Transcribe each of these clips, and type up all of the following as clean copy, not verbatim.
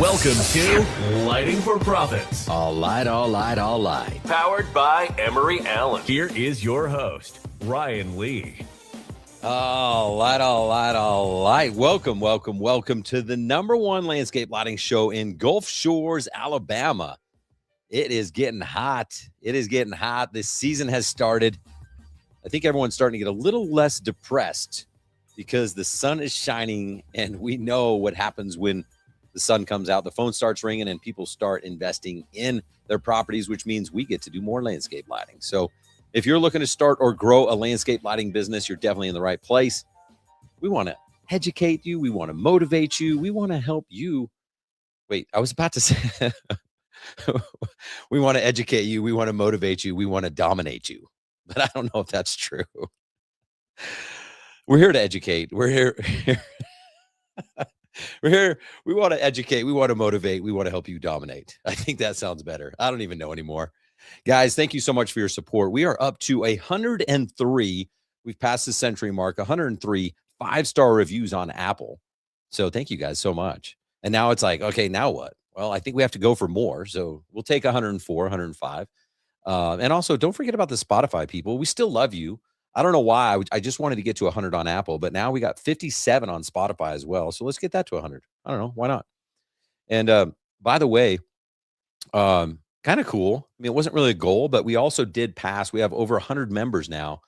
Welcome to Lighting for Profits. All right. Powered by Emery Allen. Here is your host, Ryan Lee. All right. Welcome to the number one landscape lighting show in Gulf Shores, Alabama. It is getting hot. This season has started. I think everyone's starting to get a little less depressed because the sun is shining, and we know what happens when the sun comes out. The phone starts ringing, and people start investing in their properties, which means we get to do more landscape lighting. So if you're looking to start or grow a landscape lighting business, you're definitely in the right place. We want to educate you. We want to motivate you. We want to help you. Wait, I was about to say, we want to educate you. We want to motivate you. We want to dominate you. But I don't know if that's true. We're here to educate. We're here. We're here. We want to educate. We want to motivate. We want to help you dominate. I think that sounds better. I don't even know anymore. Guys, thank you so much for your support. We are up to 103. We've passed the century mark, 103 5-star reviews on Apple. So thank you guys so much. And now it's like, okay, now what? Well, I think we have to go for more. So we'll take 104, 105. And also, don't forget about the Spotify people. We still love you. I don't know why. I just wanted to get to 100 on Apple, but now we got 57 on Spotify as well. So let's get that to 100. I don't know. Why not? And by the way, kind of cool. I mean, it wasn't really a goal, but we also did pass. We have over 100 members now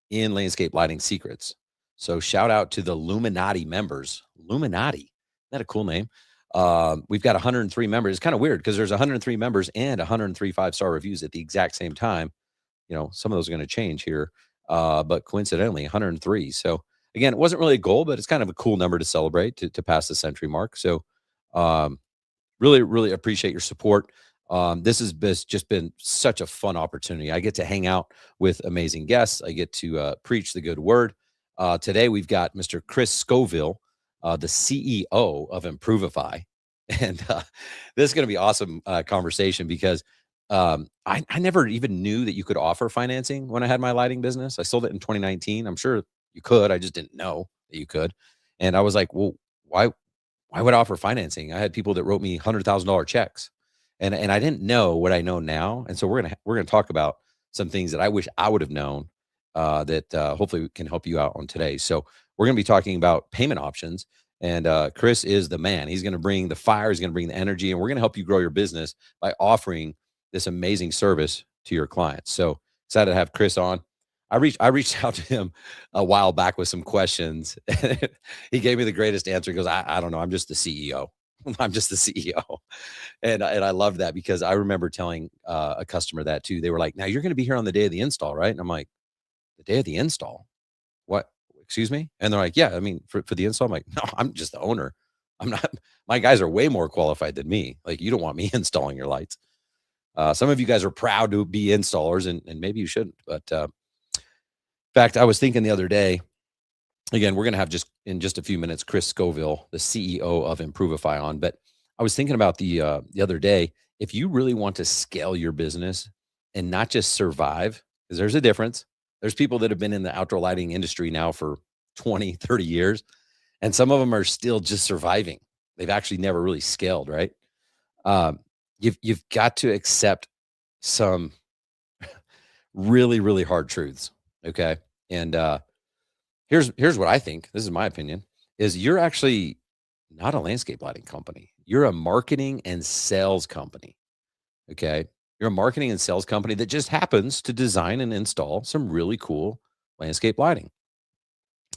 in Landscape Lighting Secrets. So shout out to the Illuminati members. Illuminati. Isn't that a cool name? We've got 103 members. It's kind of weird because there's 103 members and 103 5-star reviews at the exact same time. You know, some of those are going to change here. But coincidentally, 103. So again, it wasn't really a goal, but it's kind of a cool number to celebrate to pass the century mark. So really appreciate your support. This has just been such a fun opportunity. I get to hang out with amazing guests. I get to preach the good word. Today, we've got Mr. Chris Scoville, the CEO of Improvifi. And this is going to be awesome conversation because I never even knew that you could offer financing when I had my lighting business. I sold it in 2019. I'm sure you could. I just didn't know that you could. And I was like, well, why would I offer financing? I had people that wrote me $100,000 checks, and I didn't know what I know now. And so we're gonna talk about some things that I wish I would have known that hopefully can help you out on today. So we're gonna be talking about payment options. And Chris is the man. He's going to bring the fire. He's going to bring the energy, and we're going to help you grow your business by offering this amazing service to your clients. So excited to have Chris on. I reached out to him a while back with some questions. He gave me the greatest answer. He goes, I don't know. I'm just the CEO. I'm just the CEO. And I loved that because I remember telling a customer that too. They were like, now you're going to be here on the day of the install, right? And I'm like, the day of the install? What? Excuse me? And they're like, yeah, I mean, for the install. I'm like, no, I'm just the owner. I'm not, my guys are way more qualified than me. Like, you don't want me installing your lights. Some of you guys are proud to be installers, and maybe you shouldn't. But in fact, I was thinking the other day, again, we're going to have in just a few minutes, Chris Scoville, the CEO of Improvifi on. But I was thinking about the other day, if you really want to scale your business and not just survive, because there's a difference. There's people that have been in the outdoor lighting industry now for 20, 30 years, and some of them are still just surviving. They've actually never really scaled, right? You've got to accept some really hard truths, okay? And here's what I think. This is my opinion: is you're actually not a landscape lighting company. You're a marketing and sales company, okay? You're a marketing and sales company that just happens to design and install some really cool landscape lighting.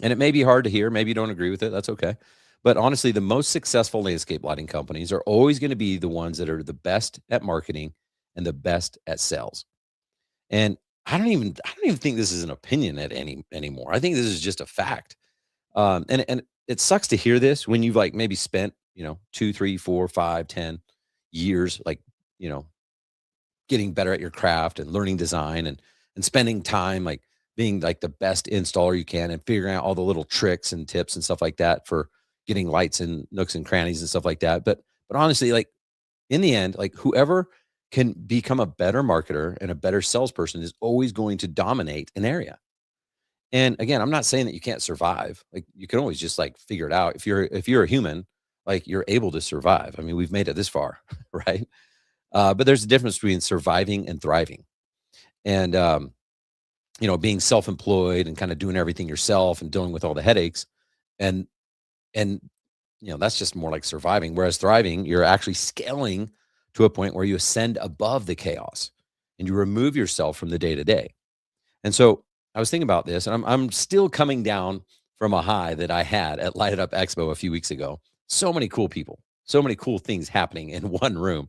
And it may be hard to hear. Maybe you don't agree with it. That's okay. But honestly, the most successful landscape lighting companies are always going to be the ones that are the best at marketing and the best at sales. And I don't even think this is an opinion anymore. I think this is just a fact. And it sucks to hear this when you've like maybe spent, 2, 3, 4, 5, 10 years, like, getting better at your craft and learning design and spending time like being like the best installer you can and figuring out all the little tricks and tips and stuff like that for getting lights in nooks and crannies and stuff like that. But honestly, like in the end, like whoever can become a better marketer and a better salesperson is always going to dominate an area. And again, I'm not saying that you can't survive. Like you can always just like figure it out. If you're a human, like you're able to survive. I mean, we've made it this far, right? But there's a difference between surviving and thriving. And, being self-employed and kind of doing everything yourself and dealing with all the headaches. And, and, that's just more like surviving. Whereas thriving, you're actually scaling to a point where you ascend above the chaos and you remove yourself from the day to day. And so I was thinking about this, and I'm still coming down from a high that I had at Light It Up Expo a few weeks ago. So many cool people, so many cool things happening in one room,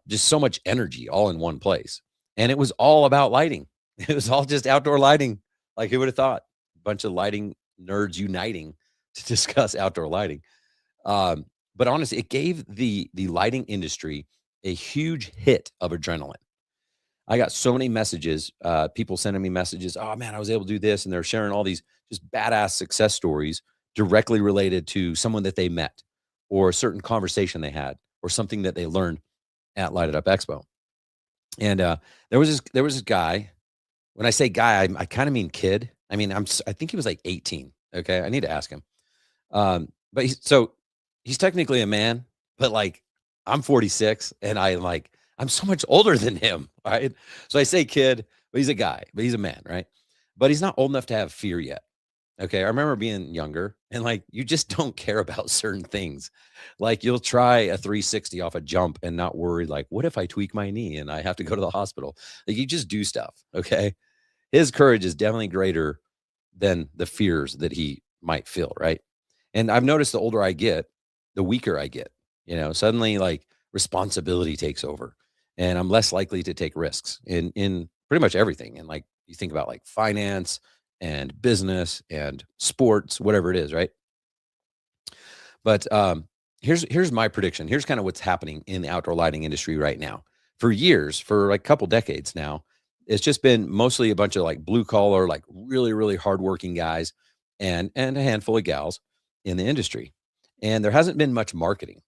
just so much energy all in one place. And it was all about lighting. It was all just outdoor lighting. Like, who would have thought? A bunch of lighting nerds uniting to discuss outdoor lighting. But honestly, it gave the lighting industry a huge hit of adrenaline. I got so many messages, people sending me messages. Oh man, I was able to do this. And they're sharing all these just badass success stories directly related to someone that they met or a certain conversation they had or something that they learned at Light It Up Expo. And there was this guy. When I say guy, I kind of mean kid. I mean, I think he was like 18. Okay. I need to ask him. But he's technically a man, but like I'm 46 and I'm so much older than him, right? So I say kid, but he's a guy, but he's a man, right? But he's not old enough to have fear yet. Okay. I remember being younger and like you just don't care about certain things. Like you'll try a 360 off a jump and not worry, like, what if I tweak my knee and I have to go to the hospital? Like you just do stuff. Okay. His courage is definitely greater than the fears that he might feel, right? And I've noticed the older I get, the weaker I get. Suddenly like responsibility takes over and I'm less likely to take risks in pretty much everything. And like you think about like finance and business and sports, whatever it is, right? But here's my prediction. Here's kind of what's happening in the outdoor lighting industry right now. For years, for like a couple decades now, it's just been mostly a bunch of like blue collar, like really, really hardworking guys and a handful of gals in the industry. And there hasn't been much marketing.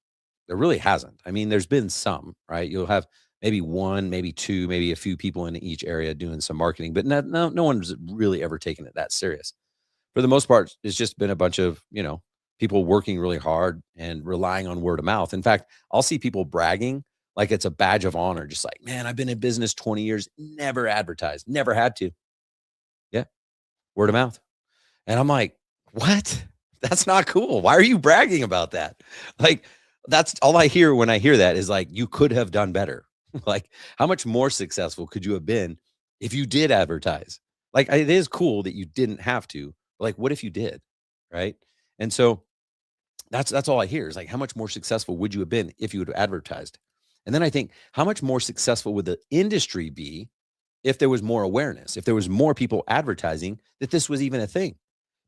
There really hasn't. I mean, there's been some, right? You'll have maybe one, maybe two, maybe a few people in each area doing some marketing, but no one's really ever taken it that serious. For the most part, it's just been a bunch of, people working really hard and relying on word of mouth. In fact, I'll see people bragging like it's a badge of honor, just like, man, I've been in business 20 years, never advertised, never had to. Yeah, word of mouth. And I'm like, what? That's not cool. Why are you bragging about that? Like, that's all I hear when I hear that is like, you could have done better. Like, how much more successful could you have been if you did advertise? Like, it is cool that you didn't have to. But like, what if you did? Right. And so that's all I hear is like, how much more successful would you have been if you would have advertised? And then I think, how much more successful would the industry be if there was more awareness, if there was more people advertising that this was even a thing?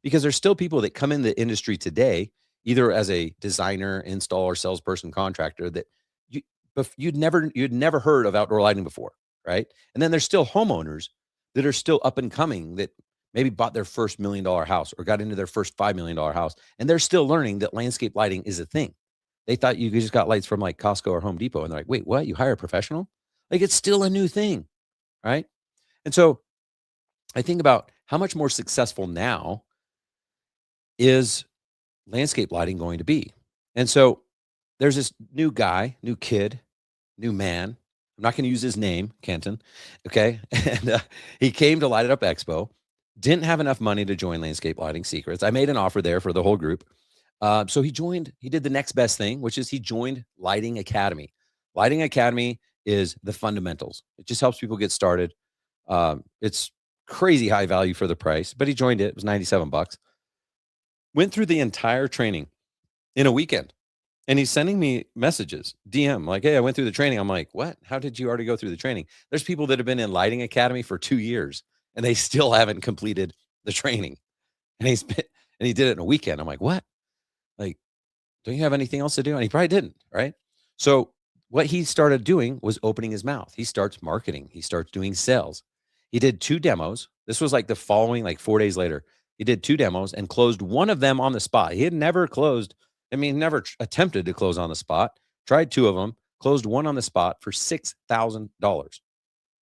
Because there's still people that come in the industry today, either as a designer, installer, salesperson, contractor, that you'd never heard of outdoor lighting before, right? And then there's still homeowners that are still up and coming that maybe bought their first $1 million house or got into their first $5 million house, and they're still learning that landscape lighting is a thing. They thought you just got lights from like Costco or Home Depot, and they're like, wait, what? You hire a professional? Like, it's still a new thing, right? And so I think about how much more successful now is landscape lighting going to be? And so there's this new guy, new kid, new man. I'm not going to use his name, Kenton. Okay. And he came to Light It Up Expo, didn't have enough money to join Landscape Lighting Secrets. I made an offer there for the whole group. So he did the next best thing, which is he joined Lighting Academy. Lighting Academy is the fundamentals. It just helps people get started. It's crazy high value for the price, but he joined it. It was $97. Went through the entire training in a weekend. And he's sending me messages, DM, like, hey, I went through the training. I'm like, what? How did you already go through the training? There's people that have been in Lighting Academy for 2 years and they still haven't completed the training. And he did it in a weekend. I'm like, what? Like, don't you have anything else to do? And he probably didn't, right? So what he started doing was opening his mouth. He starts marketing. He starts doing sales. He did 2 demos. This was like the following, like 4 days later. He did 2 demos and closed one of them on the spot. He had never closed. Never attempted to close on the spot, tried 2 of them, closed one on the spot for $6,000.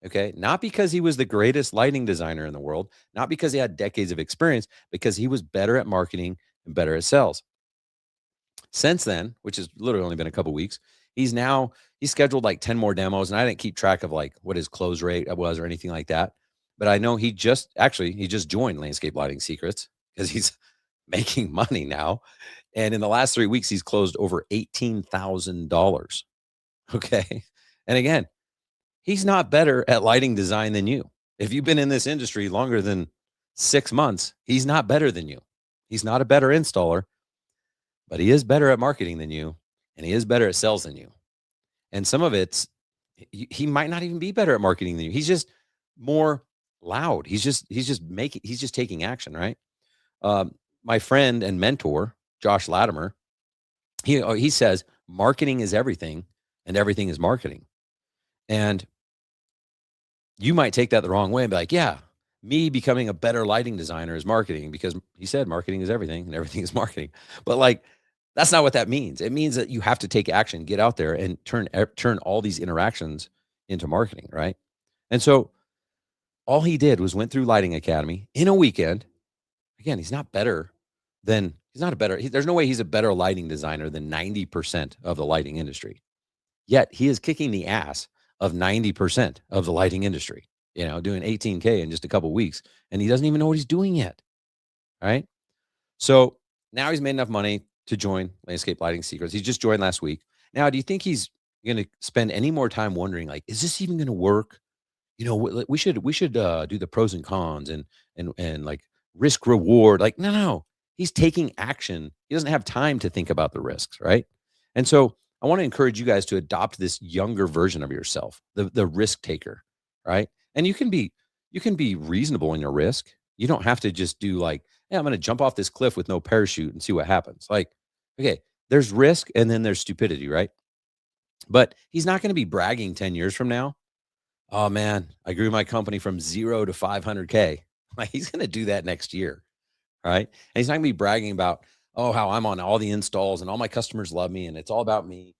Okay. Not because he was the greatest lighting designer in the world, not because he had decades of experience, because he was better at marketing and better at sales. Since then, which has literally only been a couple weeks, he's scheduled like 10 more demos, and I didn't keep track of like what his close rate was or anything like that. But I know he just joined Landscape Lighting Secrets because he's making money now. And in the last 3 weeks, he's closed over $18,000. Okay. And again, he's not better at lighting design than you. If you've been in this industry longer than 6 months, he's not better than you. He's not a better installer, but he is better at marketing than you, and he is better at sales than you. And some of it's, he might not even be better at marketing than you. He's just more loud. He's just taking action, right? My friend and mentor, Josh Latimer, he says marketing is everything and everything is marketing. And you might take that the wrong way and be like, yeah, me becoming a better lighting designer is marketing, because he said marketing is everything and everything is marketing. But like, that's not what that means. It means that you have to take action, get out there and turn all these interactions into marketing, right? And so all he did was went through Lighting Academy in a weekend. Again, there's no way he's a better lighting designer than 90% of the lighting industry. Yet he is kicking the ass of 90% of the lighting industry, doing 18K in just a couple of weeks, and he doesn't even know what he's doing yet. Right? So now he's made enough money to join Landscape Lighting Secrets. He just joined last week. Now, do you think he's going to spend any more time wondering, like, is this even going to work? We should do the pros and cons and like risk reward. Like, no, he's taking action. He doesn't have time to think about the risks, right? And so I want to encourage you guys to adopt this younger version of yourself, the risk taker, right? And you can be reasonable in your risk. You don't have to just do like, yeah, I'm going to jump off this cliff with no parachute and see what happens. Like, okay, there's risk and then there's stupidity, right? But he's not going to be bragging 10 years from now. Oh man, I grew my company from 0 to 500K. Like, he's going to do that next year, right? And he's not going to be bragging about, oh, how I'm on all the installs and all my customers love me and it's all about me,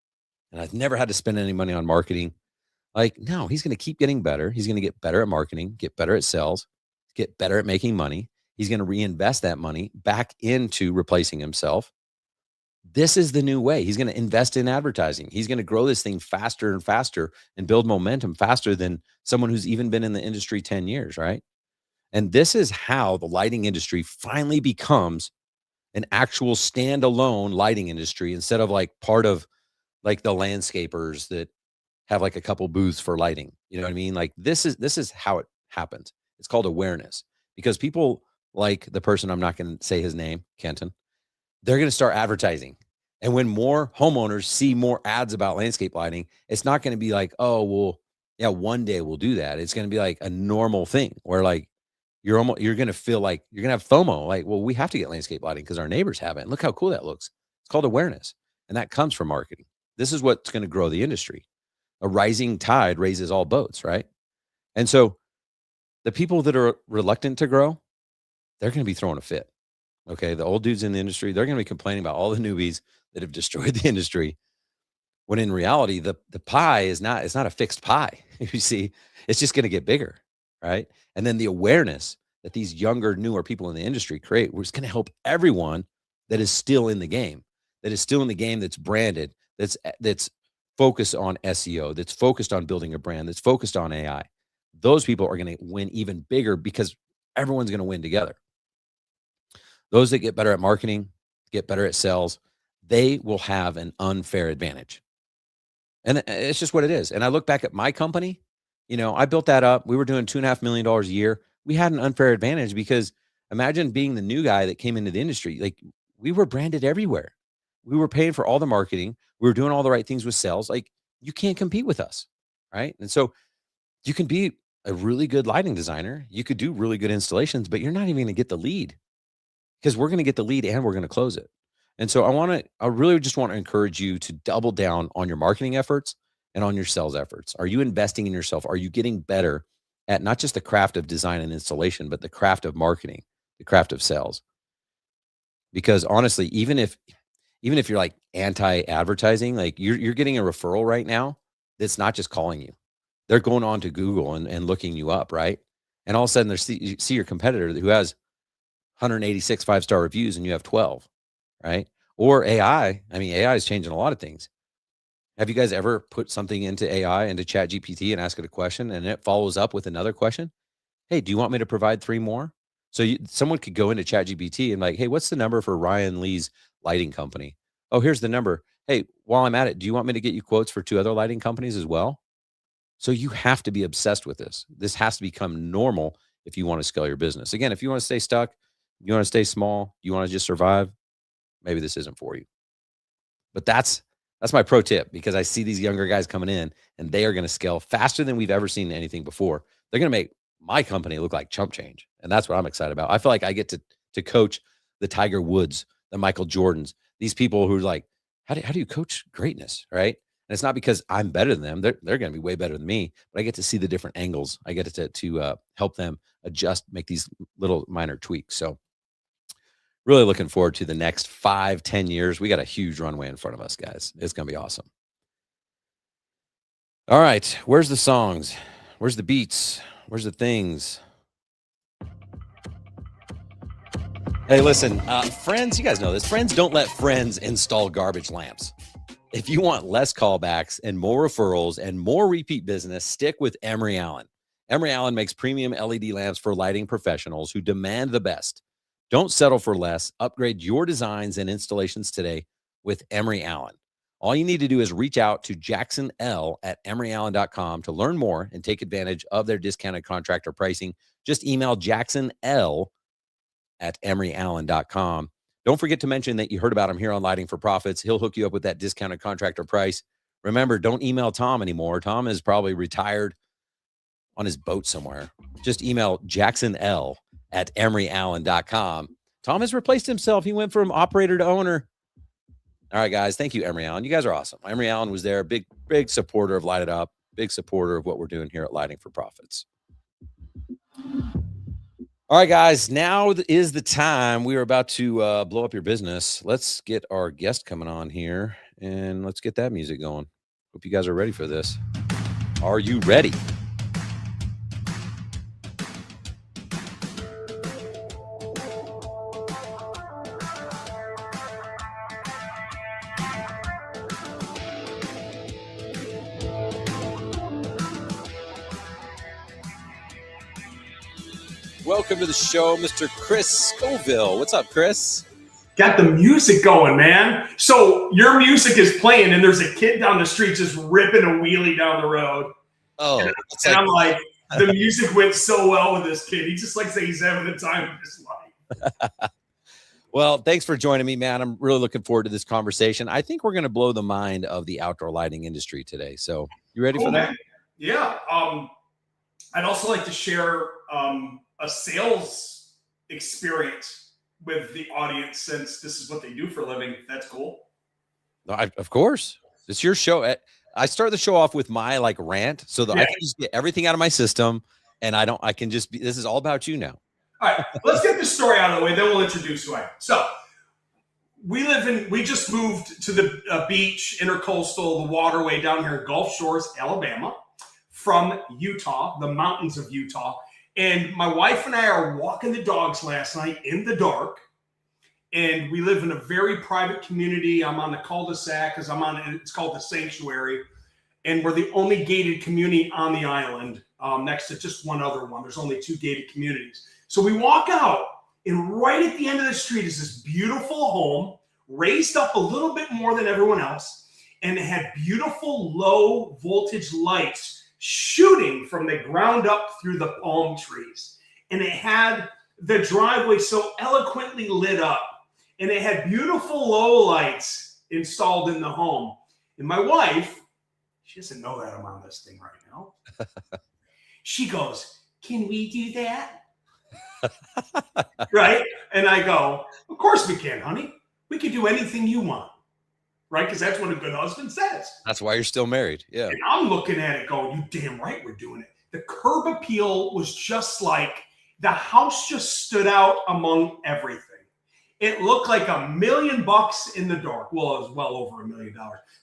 and I've never had to spend any money on marketing. Like, no, he's going to keep getting better. He's going to get better at marketing, get better at sales, get better at making money. He's going to reinvest that money back into replacing himself. This is the new way. He's going to invest in advertising. He's going to grow this thing faster and faster and build momentum faster than someone who's even been in the industry 10 years, right? And this is how the lighting industry finally becomes an actual standalone lighting industry, instead of like part of like the landscapers that have like a couple booths for lighting. You know what I mean? Like, this is how it happens. It's called awareness, because people like the person, I'm not going to say his name, Kenton, they're going to start advertising. And when more homeowners see more ads about landscape lighting, it's not going to be like, oh, well, yeah, one day we'll do that. It's going to be like a normal thing where like you're going to feel like you're going to have FOMO. Like, well, we have to get landscape lighting because our neighbors have it. And look how cool that looks. It's called awareness. And that comes from marketing. This is what's going to grow the industry. A rising tide raises all boats, right? And so the people that are reluctant to grow, they're going to be throwing a fit. Okay. The old dudes in the industry, they're going to be complaining about all the newbies that have destroyed the industry. When in reality, the pie it's not a fixed pie. You see, it's just going to get bigger. Right. And then the awareness that these younger, newer people in the industry create, we're just going to help everyone that is still in the game, that's branded, that's focused on SEO, that's focused on building a brand, that's focused on AI. Those people are going to win even bigger because everyone's going to win together. Those that get better at marketing, get better at sales, they will have an unfair advantage. And it's just what it is. And I look back at my company, I built that up. We were doing $2.5 million a year. We had an unfair advantage because imagine being the new guy that came into the industry. Like, we were branded everywhere. We were paying for all the marketing. We were doing all the right things with sales. Like, you can't compete with us, right? And so you can be a really good lighting designer. You could do really good installations, but you're not even going to get the lead, because we're going to get the lead and we're going to close it. And so I really just want to encourage you to double down on your marketing efforts and on your sales efforts. Are you investing in yourself? Are you getting better at not just the craft of design and installation, but the craft of marketing, the craft of sales? Because honestly, even if you're like anti-advertising, like you're getting a referral right now that's not just calling you. They're going on to Google and looking you up, right? And all of a sudden you see your competitor who has 186 5-star reviews and you have 12, right? Or AI. I mean, AI is changing a lot of things. Have you guys ever put something into AI, into Chat GPT, and ask it a question, and it follows up with another question? Hey, do you want me to provide 3 more? So someone could go into Chat GPT and like, hey, what's the number for Ryan Lee's lighting company? Oh, here's the number. Hey, while I'm at it, do you want me to get you quotes for 2 other lighting companies as well? So you have to be obsessed with this. This has to become normal if you want to scale your business. Again, if you want to stay stuck, you want to stay small, you want to just survive, maybe this isn't for you. But that's my pro tip, because I see these younger guys coming in and they are going to scale faster than we've ever seen anything before. They're going to make my company look like chump change. And that's what I'm excited about. I feel like I get to coach the Tiger Woods, the Michael Jordans, these people who are like, how do you coach greatness? Right. And it's not because I'm better than them. They're going to be way better than me, but I get to see the different angles. I get to help them adjust, make these little minor tweaks. So really looking forward to the next 5-10 years. We got a huge runway in front of us, guys. It's going to be awesome. All right. Where's the songs? Where's the beats? Where's the things? Hey, listen, friends, you guys know this. Friends don't let friends install garbage lamps. If you want less callbacks and more referrals and more repeat business, stick with Emery Allen. Emery Allen makes premium LED lamps for lighting professionals who demand the best. Don't settle for less. Upgrade your designs and installations today with Emery Allen. All you need to do is reach out to Jackson L at emeryallen.com to learn more and take advantage of their discounted contractor pricing. Just email Jackson L at emeryallen.com. Don't forget to mention that you heard about him here on Lighting for Profits. He'll hook you up with that discounted contractor price. Remember, don't email Tom anymore. Tom is probably retired on his boat somewhere. Just email Jackson L at emeryallen.com. Tom has replaced himself. He went from operator to owner. All right, guys. Thank you, Emery Allen. You guys are awesome. Emery Allen was there. Big supporter of Light It Up. Big supporter of what we're doing here at Lighting for Profits. All right, guys. Now is the time. We are about to blow up your business. Let's get our guest coming on here, and let's get that music going. Hope you guys are ready for this. Are you ready? Welcome to the show, Mr. Chris Scoville. What's up, Chris? Got the music going, man. So your music is playing, and there's a kid down the street just ripping a wheelie down the road. Oh, and I'm like, the music went so well with this kid. He just like say he's having the time of his life. Well, thanks for joining me, man. I'm really looking forward to this conversation. I think we're going to blow the mind of the outdoor lighting industry today. So you ready for that? Man. Yeah. I'd also like to share a sales experience with the audience, since this is what they do for a living. That's cool. Of course. It's your show. I start the show off with my rant so that I can just get everything out of my system, and I can just be, this is all about you now. All right, let's get this story out of the way, then we'll introduce who I am. So we just moved to the beach, intercoastal, the waterway down here in Gulf Shores, Alabama, from Utah, the mountains of Utah. And my wife and I are walking the dogs last night in the dark. And we live in a very private community. I'm on the cul-de-sac because it's called the Sanctuary. And we're the only gated community on the island, next to just one other one. There's only 2 gated communities. So we walk out, and right at the end of the street is this beautiful home, raised up a little bit more than everyone else. And it had beautiful low voltage lights shooting from the ground up through the palm trees. And it had the driveway so eloquently lit up. And it had beautiful low lights installed in the home. And my wife, she doesn't know that I'm on this thing right now. She goes, "Can we do that?" Right? And I go, "Of course we can, honey. We can do anything you want." Right? Because that's what a good husband says. That's why you're still married. Yeah. And I'm looking at it going, "You damn right we're doing it." The curb appeal was just like the house just stood out among everything. It looked like $1 million in the dark. Well, it was well over $1 million.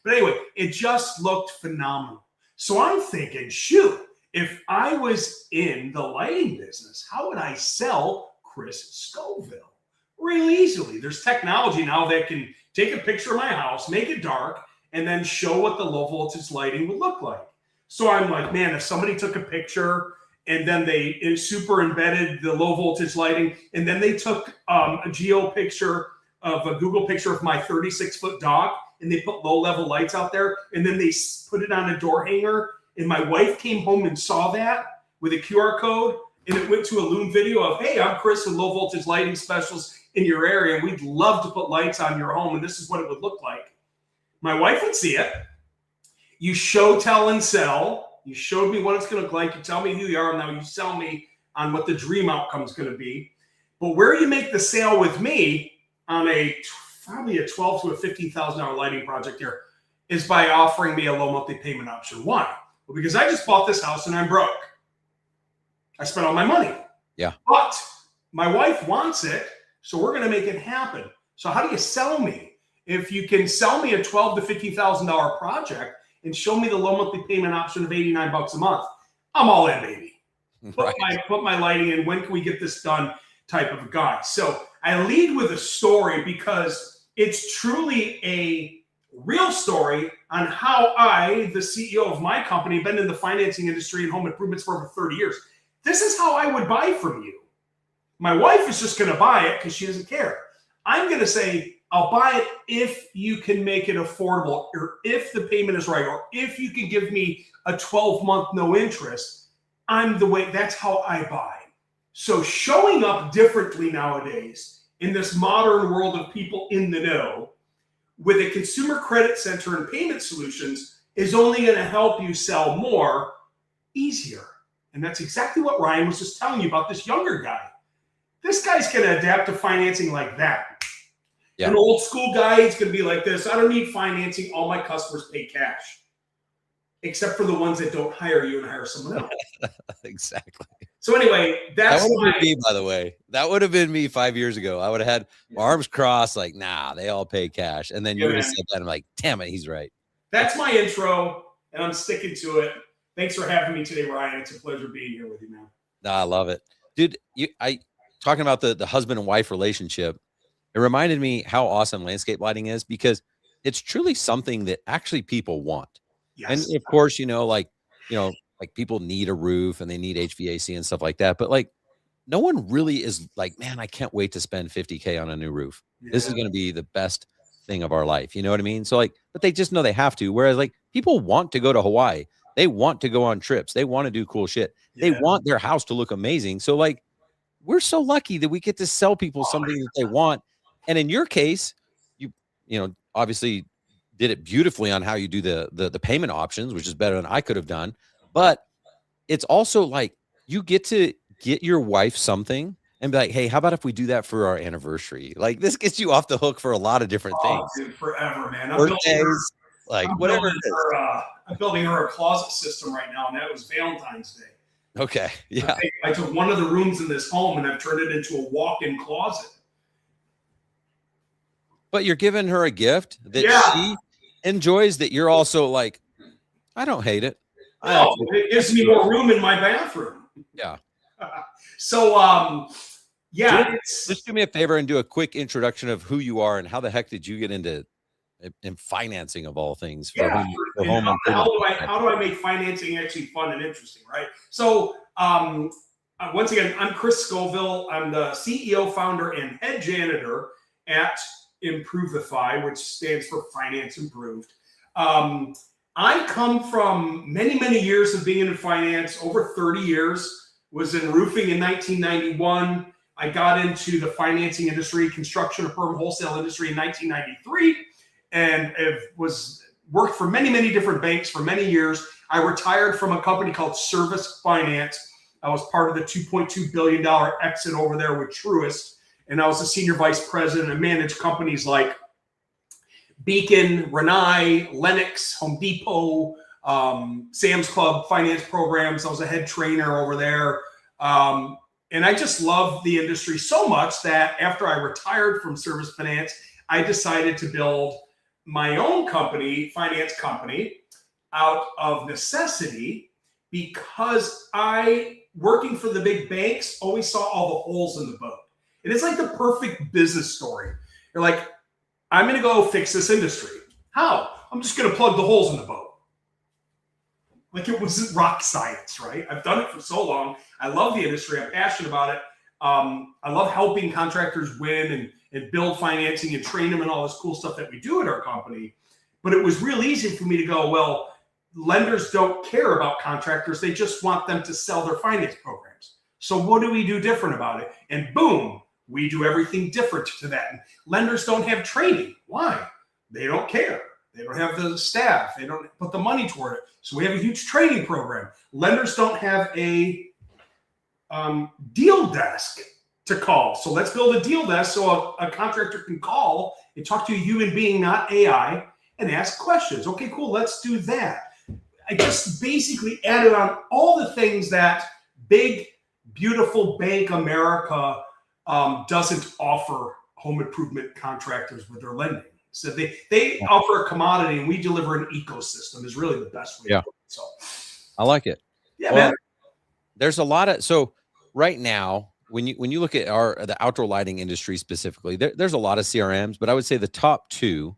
But anyway, it just looked phenomenal. So I'm thinking, shoot, if I was in the lighting business, how would I sell Chris Scoville? Real easily. There's technology now that can take a picture of my house, make it dark, and then show what the low voltage lighting would look like. So I'm like, man, if somebody took a picture and then they super embedded the low voltage lighting, and then they took a geo picture of a Google picture of my 36-foot dog, and they put low level lights out there, and then they put it on a door hanger, and my wife came home and saw that with a QR code, and it went to a Loom video of, hey, I'm Chris with low voltage lighting specialists in your area, and we'd love to put lights on your home, and this is what it would look like. My wife would see it. You show, tell, and sell. You showed me what it's going to look like. You tell me who you are. Now you sell me on what the dream outcome is going to be. But where you make the sale with me on probably a $12,000 to a $15,000 lighting project here is by offering me a low monthly payment option. Why? Well, because I just bought this house and I'm broke. I spent all my money. Yeah. But my wife wants it, so we're going to make it happen. So how do you sell me? If you can sell me a $12,000 to $15,000 project and show me the low monthly payment option of $89 a month, I'm all in, baby. Put my lighting in. When can we get this done? Type of a guy. So I lead with a story because it's truly a real story on how I, the CEO of my company, have been in the financing industry and home improvements for over 30 years. This is how I would buy from you. My wife is just going to buy it because she doesn't care. I'm going to say, I'll buy it if you can make it affordable, or if the payment is right, or if you can give me a 12-month no interest. That's how I buy. So showing up differently nowadays in this modern world of people in the know with a consumer credit center and payment solutions is only going to help you sell more easier. And that's exactly what Ryan was just telling you about this younger guy. This guy's going to adapt to financing like that. Yeah. An old school guy is going to be like this. I don't need financing. All my customers pay cash, except for the ones that don't hire you and hire someone else. Exactly. So anyway, that would have been me, by the way. That would have been me 5 years ago. I would have had my arms crossed, like, nah, they all pay cash. And then you would have said that. I'm like, damn it, he's right. That's my intro, and I'm sticking to it. Thanks for having me today, Ryan. It's a pleasure being here with you, man. Nah, I love it. Dude, talking about the husband and wife relationship, it reminded me how awesome landscape lighting is, because it's truly something that actually people want. Yes. And of course, like people need a roof and they need HVAC and stuff like that. But like, no one really is like, man, I can't wait to spend $50K on a new roof. Yeah. This is going to be the best thing of our life. You know what I mean? So like, but they just know they have to. Whereas like people want to go to Hawaii. They want to go on trips. They want to do cool shit. Yeah. They want their house to look amazing. So like, we're so lucky that we get to sell people something that they want. And in your case, you obviously did it beautifully on how you do the payment options, which is better than I could have done. But it's also like you get to get your wife something and be like, hey, how about if we do that for our anniversary? Like this gets you off the hook for a lot of different things. Dude, forever, man. Birthdays, I'm building her a closet system right now, and that was Valentine's Day. Okay. Yeah. I took one of the rooms in this home and I've turned it into a walk-in closet. But you're giving her a gift that she enjoys, that you're also like, I don't hate it. No, it gives me more room in my bathroom. Yeah. So, just do me a favor and do a quick introduction of who you are and how the heck did you get into financing of all things? For home how do I make financing actually fun and interesting, right? So, once again, I'm Chris Scoville. I'm the CEO, founder, and head janitor at Improvifi, which stands for Finance Improved. I come from many, many years of being in finance, over 30 years, was in roofing in 1991. I got into the financing industry, construction and perm wholesale industry in 1993, and worked for many, many different banks for many years. I retired from a company called Service Finance. I was part of the $2.2 billion exit over there with Truist. And I was the senior vice president and managed companies like Beacon, Renai, Lennox, Home Depot, Sam's Club finance programs. I was a head trainer over there. And I just loved the industry so much that after I retired from Service Finance, I decided to build my own company, finance company, out of necessity, because I, working for the big banks, always saw all the holes in the boat. And it's like the perfect business story. You're like, I'm going to go fix this industry. How? I'm just going to plug the holes in the boat. Like it wasn't rock science, right? I've done it for so long. I love the industry. I'm passionate about it. I love helping contractors win and build financing and train them and all this cool stuff that we do at our company. But it was real easy for me to go, well, lenders don't care about contractors. They just want them to sell their finance programs. So what do we do different about it? And boom, we do everything different to that. And lenders don't have training. Why? They don't care. They don't have the staff. They don't put the money toward it. So we have a huge training program. Lenders don't have a deal desk to call. So let's build a deal desk so a contractor can call and talk to a human being, not AI, and ask questions. Okay, cool. Let's do that. I just basically added on all the things that big, beautiful Bank America doesn't offer home improvement contractors with their lending. So they offer a commodity and we deliver an ecosystem is really the best way to put it. So I like it. Yeah, well, man. There's a lot of, so right now, when you look at the outdoor lighting industry specifically, there's a lot of CRMs, but I would say the top two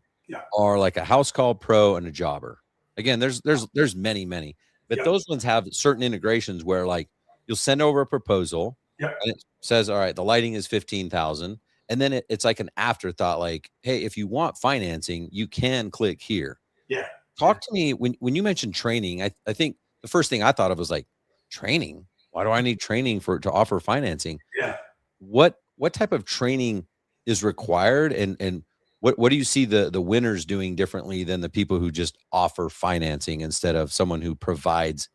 are like a House Call Pro and a Jobber. Again, there's many, but those ones have certain integrations where like you'll send over a proposal and it says, all right, the lighting is 15,000. And then it's like an afterthought, like, hey, if you want financing, you can click here. Yeah. Talk to me when you mentioned training. I think the first thing I thought of was like, training. Why do I need training to offer financing? Yeah. What type of training is required, and what do you see the winners doing differently than the people who just offer financing instead of someone who provides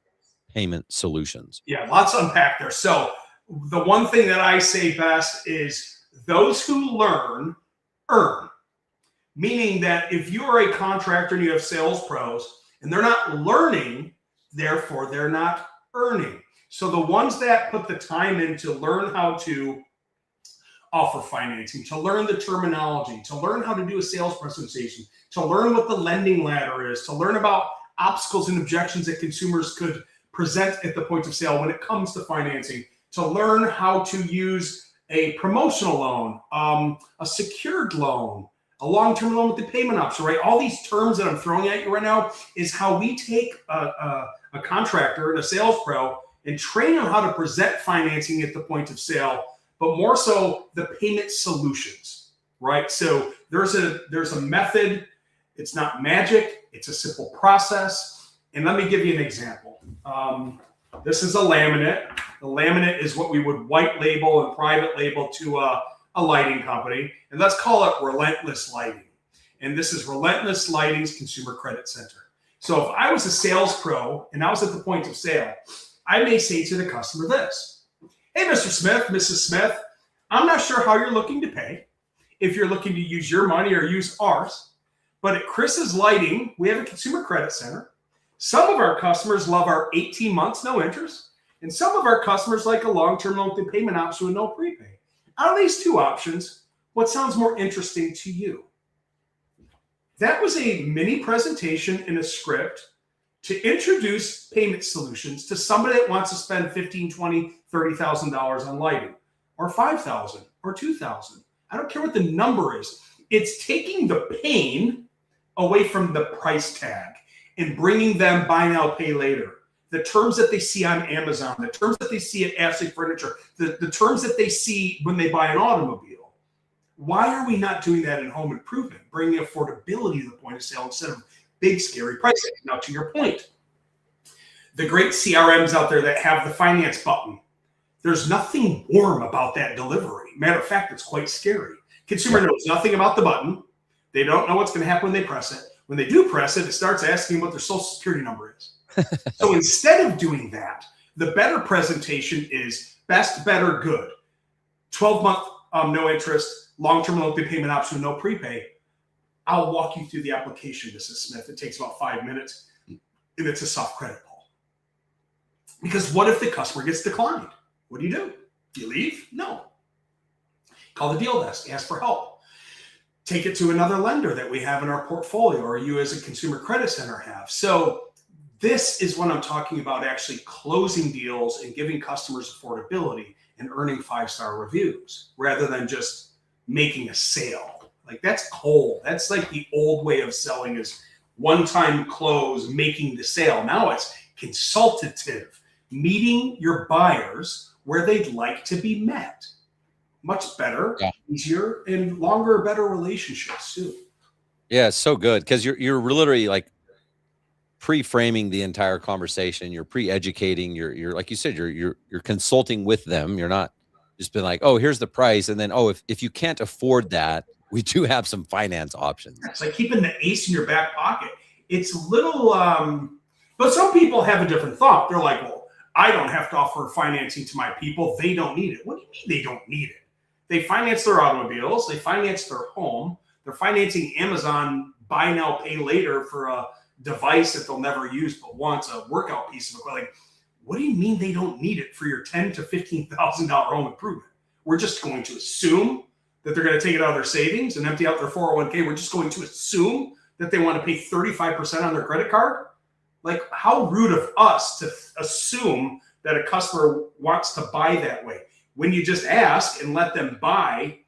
payment solutions? Yeah, lots to unpack there. So the one thing that I say best is those who learn, earn. Meaning that if you are a contractor and you have sales pros and they're not learning, therefore they're not earning. So the ones that put the time in to learn how to offer financing, to learn the terminology, to learn how to do a sales presentation, to learn what the lending ladder is, to learn about obstacles and objections that consumers could present at the point of sale when it comes to financing, to learn how to use a promotional loan, a secured loan, a long-term loan with the payment option, right? All these terms that I'm throwing at you right now is how we take a contractor and a sales pro and train them how to present financing at the point of sale, but more so the payment solutions, right? So there's a method. It's not magic. It's a simple process. And let me give you an example. This is a laminate. The laminate is what we would white label and private label to a lighting company. And let's call it Relentless Lighting. And this is Relentless Lighting's Consumer Credit Center. So if I was a sales pro and I was at the point of sale, I may say to the customer this: hey, Mr. Smith, Mrs. Smith, I'm not sure how you're looking to pay, if you're looking to use your money or use ours, but at Chris's Lighting, we have a consumer credit center. Some of our customers love our 18 months, no interest, and some of our customers like a long-term loan with payment option with no prepay. Out of these two options, what sounds more interesting to you? That was a mini presentation in a script to introduce payment solutions to somebody that wants to spend $15,000, $20,000, $30,000 on lighting, or $5,000 or $2,000. I don't care what the number is. It's taking the pain away from the price tag and bringing them buy now, pay later. The terms that they see on Amazon, the terms that they see at Ashley Furniture, the terms that they see when they buy an automobile. Why are we not doing that in home improvement? Bringing affordability to the point of sale instead of big, scary pricing. Now, to your point, the great CRMs out there that have the finance button, there's nothing warm about that delivery. Matter of fact, it's quite scary. Consumer knows nothing about the button. They don't know what's going to happen when they press it. When they do press it, it starts asking what their social security number is. So instead of doing that, the better presentation is best, better, good. 12-month no interest, long-term loan payment option, no prepay. I'll walk you through the application, Mrs. Smith. It takes about 5 minutes, and it's a soft credit pull. Because what if the customer gets declined? What do? Do you leave? No. Call the deal desk, ask for help. Take it to another lender that we have in our portfolio, or you as a consumer credit center have. So this is what I'm talking about, actually closing deals and giving customers affordability and earning 5-star reviews rather than just making a sale. Like that's cold. That's like the old way of selling is one-time close, making the sale. Now it's consultative, meeting your buyers where they'd like to be met. Much better, easier, and longer, better relationships too. Yeah, it's so good because you're literally like pre-framing the entire conversation. You're pre-educating. You're like you said, you're consulting with them. You're not just been like, oh, here's the price, and then if you can't afford that, we do have some finance options. It's like keeping the ace in your back pocket. It's a little, but some people have a different thought. They're like, well, I don't have to offer financing to my people. They don't need it. What do you mean they don't need it? They finance their automobiles. They finance their home. They're financing Amazon buy now, pay later for a device that they'll never use but once, a workout piece of equipment. Like, what do you mean they don't need it for your $10,000 to $15,000 home improvement? We're just going to assume that they're going to take it out of their savings and empty out their 401k. We're just going to assume that they want to pay 35% on their credit card. Like, how rude of us to assume that a customer wants to buy that way. When you just ask and let them buy,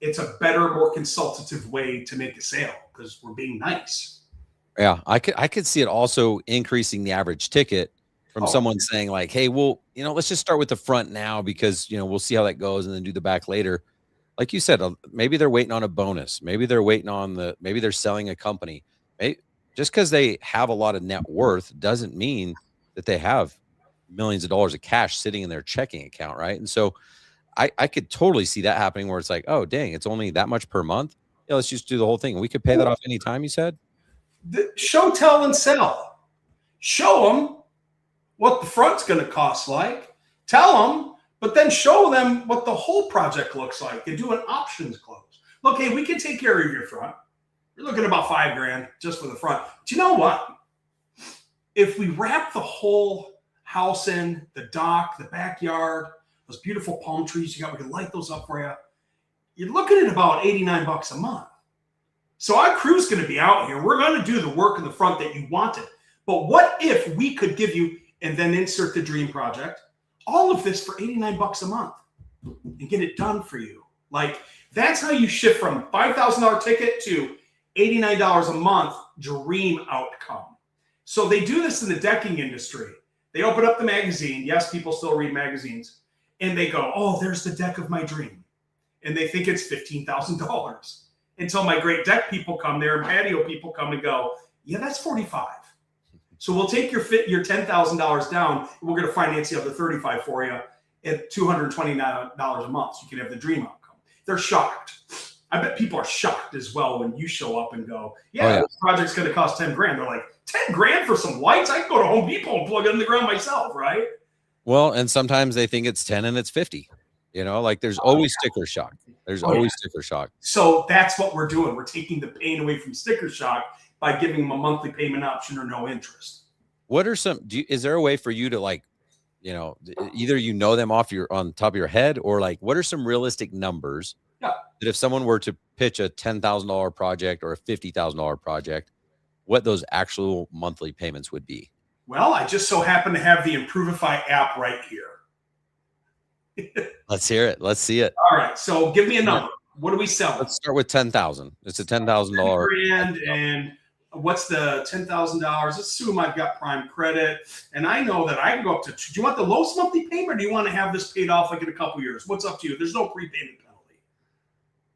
it's a better, more consultative way to make a sale because we're being nice. Yeah, I could see it also increasing the average ticket from someone saying like, hey, well, let's just start with the front now because, we'll see how that goes and then do the back later. Like you said, maybe they're waiting on a bonus. Maybe they're waiting on maybe they're selling a company. Just because they have a lot of net worth doesn't mean that they have millions of dollars of cash sitting in their checking account, right? And so I could totally see that happening where it's like, oh, dang, it's only that much per month. Yeah, let's just do the whole thing. We could pay that off anytime, you said? Show, tell, and sell. Show them what the front's going to cost like. Tell them, but then show them what the whole project looks like and do an options close. Look, hey, we can take care of your front. You're looking at about $5,000 just for the front. Do you know what? If we wrap the whole house in, the dock, the backyard, those beautiful palm trees you got, we can light those up for you. You're looking at about $89 a month. So our crew's going to be out here. We're going to do the work in the front that you wanted. But what if we could give you, and then insert the dream project, all of this for $89 a month and get it done for you? Like, that's how you shift from $5,000 ticket to $89 a month dream outcome. So they do this in the decking industry. They open up the magazine. Yes, people still read magazines. And they go, oh, there's the deck of my dream. And they think it's $15,000 until my great deck people come there and patio people come and go, yeah, that's $45,000. So we'll take your $10,000 down and we're going to finance the other $35,000 for you at $229 a month. So you can have the dream outcome. They're shocked. I bet people are shocked as well when you show up and go, yeah, this project's going to cost $10,000. They're like, $10,000 for some lights? I can go to Home Depot and plug it in the ground myself, right? Well, and sometimes they think it's 10 and it's 50. Like there's always sticker shock. There's always sticker shock. So that's what we're doing. We're taking the pain away from sticker shock by giving them a monthly payment option or no interest. What are is there a way for you to like, either them on top of your head or like, what are some realistic numbers that if someone were to pitch a $10,000 project or a $50,000 project, what those actual monthly payments would be? Well, I just so happen to have the Improvifi app right here. Let's hear it. Let's see it. All right. So give me a number. What do we sell? Let's start with 10,000. It's a $10,000. And what's the $10,000? Let's assume I've got prime credit. And I know that I can go up to, do you want the lowest monthly payment or do you want to have this paid off like in a couple years? What's up to you? There's no prepayment penalty.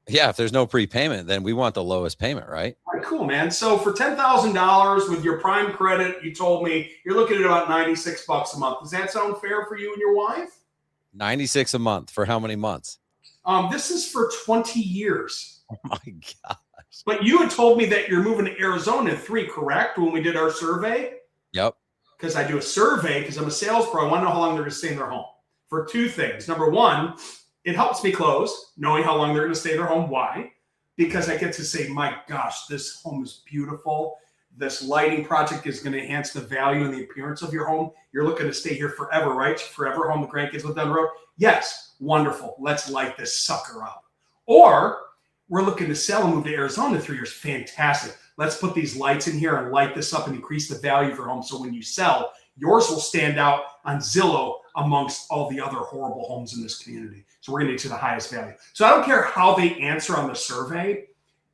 Yeah. If there's no prepayment, then we want the lowest payment, right? All right, cool, man. So for $10,000 with your prime credit, you told me you're looking at about $96 a month. Does that sound fair for you and your wife? 96 a month for how many months? This is for 20 years. Oh my gosh. But you had told me that you're moving to Arizona in 3, correct? When we did our survey? Yep. Because I do a survey because I'm a sales pro. I want to know how long they're going to stay in their home. For 2 things. Number 1, it helps me close, knowing how long they're going to stay in their home. Why? Because I get to say, my gosh, this home is beautiful. This lighting project is going to enhance the value and the appearance of your home. You're looking to stay here forever, right? Forever home, the grandkids live down the road. Yes, wonderful. Let's light this sucker up. Or we're looking to sell and move to Arizona in 3 years. Fantastic. Let's put these lights in here and light this up and increase the value of your home. So when you sell, yours will stand out on Zillow amongst all the other horrible homes in this community. So we're going to get to the highest value. So I don't care how they answer on the survey.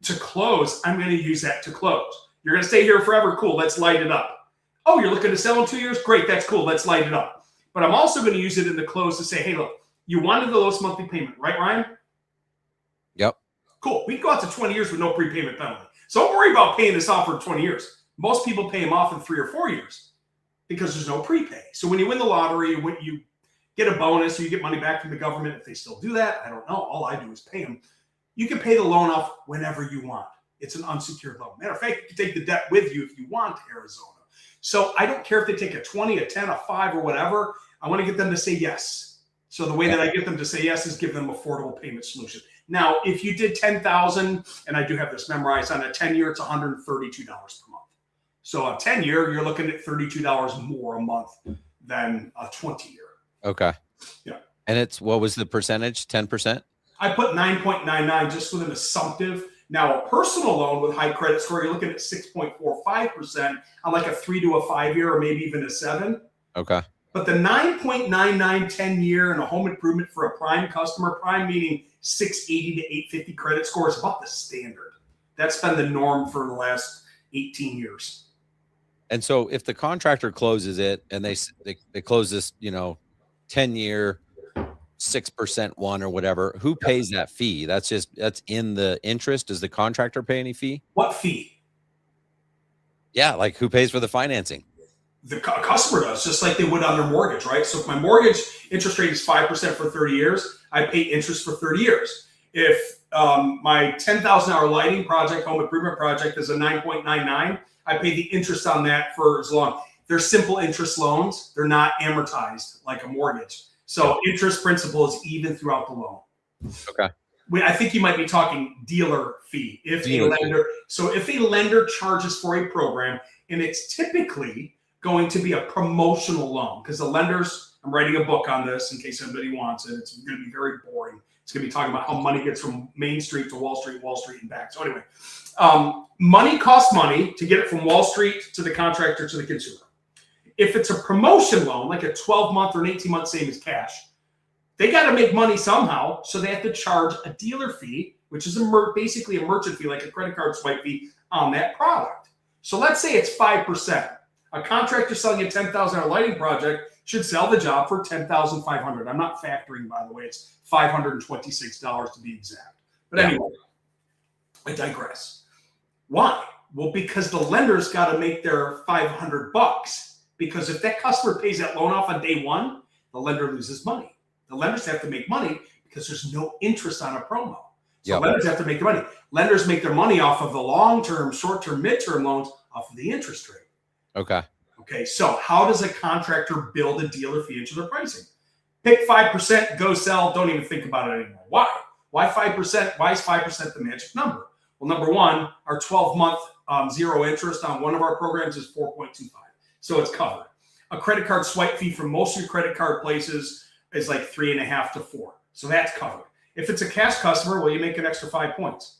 to close, I'm going to use that to close. You're going to stay here forever. Cool. Let's light it up. Oh, you're looking to sell in 2 years? Great. That's cool. Let's light it up. But I'm also going to use it in the close to say, hey, look, you wanted the lowest monthly payment, right, Ryan? Yep. Cool. We can go out to 20 years with no prepayment penalty. So don't worry about paying this off for 20 years. Most people pay them off in 3 or 4 years because there's no prepay. So when you win the lottery, when you get a bonus or you get money back from the government, if they still do that, I don't know. All I do is pay them. You can pay the loan off whenever you want. It's an unsecured loan. Matter of fact, you can take the debt with you if you want to Arizona. So I don't care if they take a 20, a 10, a 5, or whatever. I want to get them to say yes. So the way that I get them to say yes is give them affordable payment solution. Now, if you did $10,000, and I do have this memorized, on a 10-year, it's $132 per month. So a 10-year, you're looking at $32 more a month than a 20-year. Okay. Yeah. And it's, what was the percentage? 10%? I put 9.99 just with an assumptive. Now, a personal loan with high credit score, you're looking at 6.45% on like a 3 to a 5 year or maybe even a 7. Okay. But the 9.99 10-year and a home improvement for a prime customer, prime meaning 680 to 850 credit score, is about the standard. That's been the norm for the last 18 years. And so if the contractor closes it and they close this, 10-year, 6% one or whatever, who pays that fee? That's in the interest. Does the contractor pay any fee? What fee? Yeah, like who pays for the financing? The customer does, just like they would on their mortgage, right? So if my mortgage interest rate is 5% for 30 years, I pay interest for 30 years. If my $10,000 lighting project, home improvement project is a 9.99, I pay the interest on that for as long. They're simple interest loans. They're not amortized like a mortgage. So interest principal is even throughout the loan. Okay. I think you might be talking dealer fee. If a lender charges for a program, and it's typically going to be a promotional loan, because the lenders, I'm writing a book on this in case anybody wants it. It's going to be very boring. It's going to be talking about how money gets from Main Street to Wall Street and back. So anyway, money costs money to get it from Wall Street to the contractor to the consumer. If it's a promotion loan, like a 12-month or an 18-month, same as cash, they got to make money somehow. So they have to charge a dealer fee, which is basically a merchant fee, like a credit card swipe fee on that product. So let's say it's 5%. A contractor selling a $10,000 lighting project should sell the job for $10,500. I'm not factoring, by the way. It's $526 to be exact. But anyway, I digress. Why? Well, because the lender's got to make their $500. Because if that customer pays that loan off on day one, the lender loses money. The lenders have to make money because there's no interest on a promo. So lenders have to make their money. Lenders make their money off of the long-term, short-term, mid-term loans off of the interest rate. Okay. So how does a contractor build a dealer fee into their pricing? Pick 5%, go sell. Don't even think about it anymore. Why? Why 5%? Why is 5% the magic number? Well, number one, our 12-month zero interest on one of our programs is 4.25. So it's covered. A credit card swipe fee from most of your credit card places is like 3.5 to 4. So that's covered. If it's a cash customer, well, you make an extra 5 points.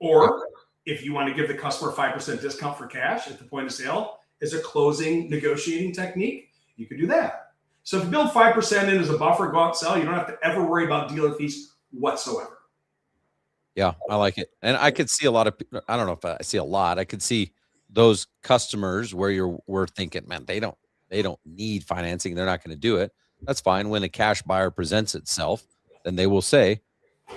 Or if you want to give the customer 5% discount for cash at the point of sale as a closing negotiating technique, you could do that. So if you build 5% in as a buffer, go out and sell, you don't have to ever worry about dealer fees whatsoever. Yeah, I like it. And I could see a lot of, I don't know if I see a lot, I could see those customers where we're thinking, man, they don't need financing. They're not going to do it. That's fine. When a cash buyer presents itself, then they will say,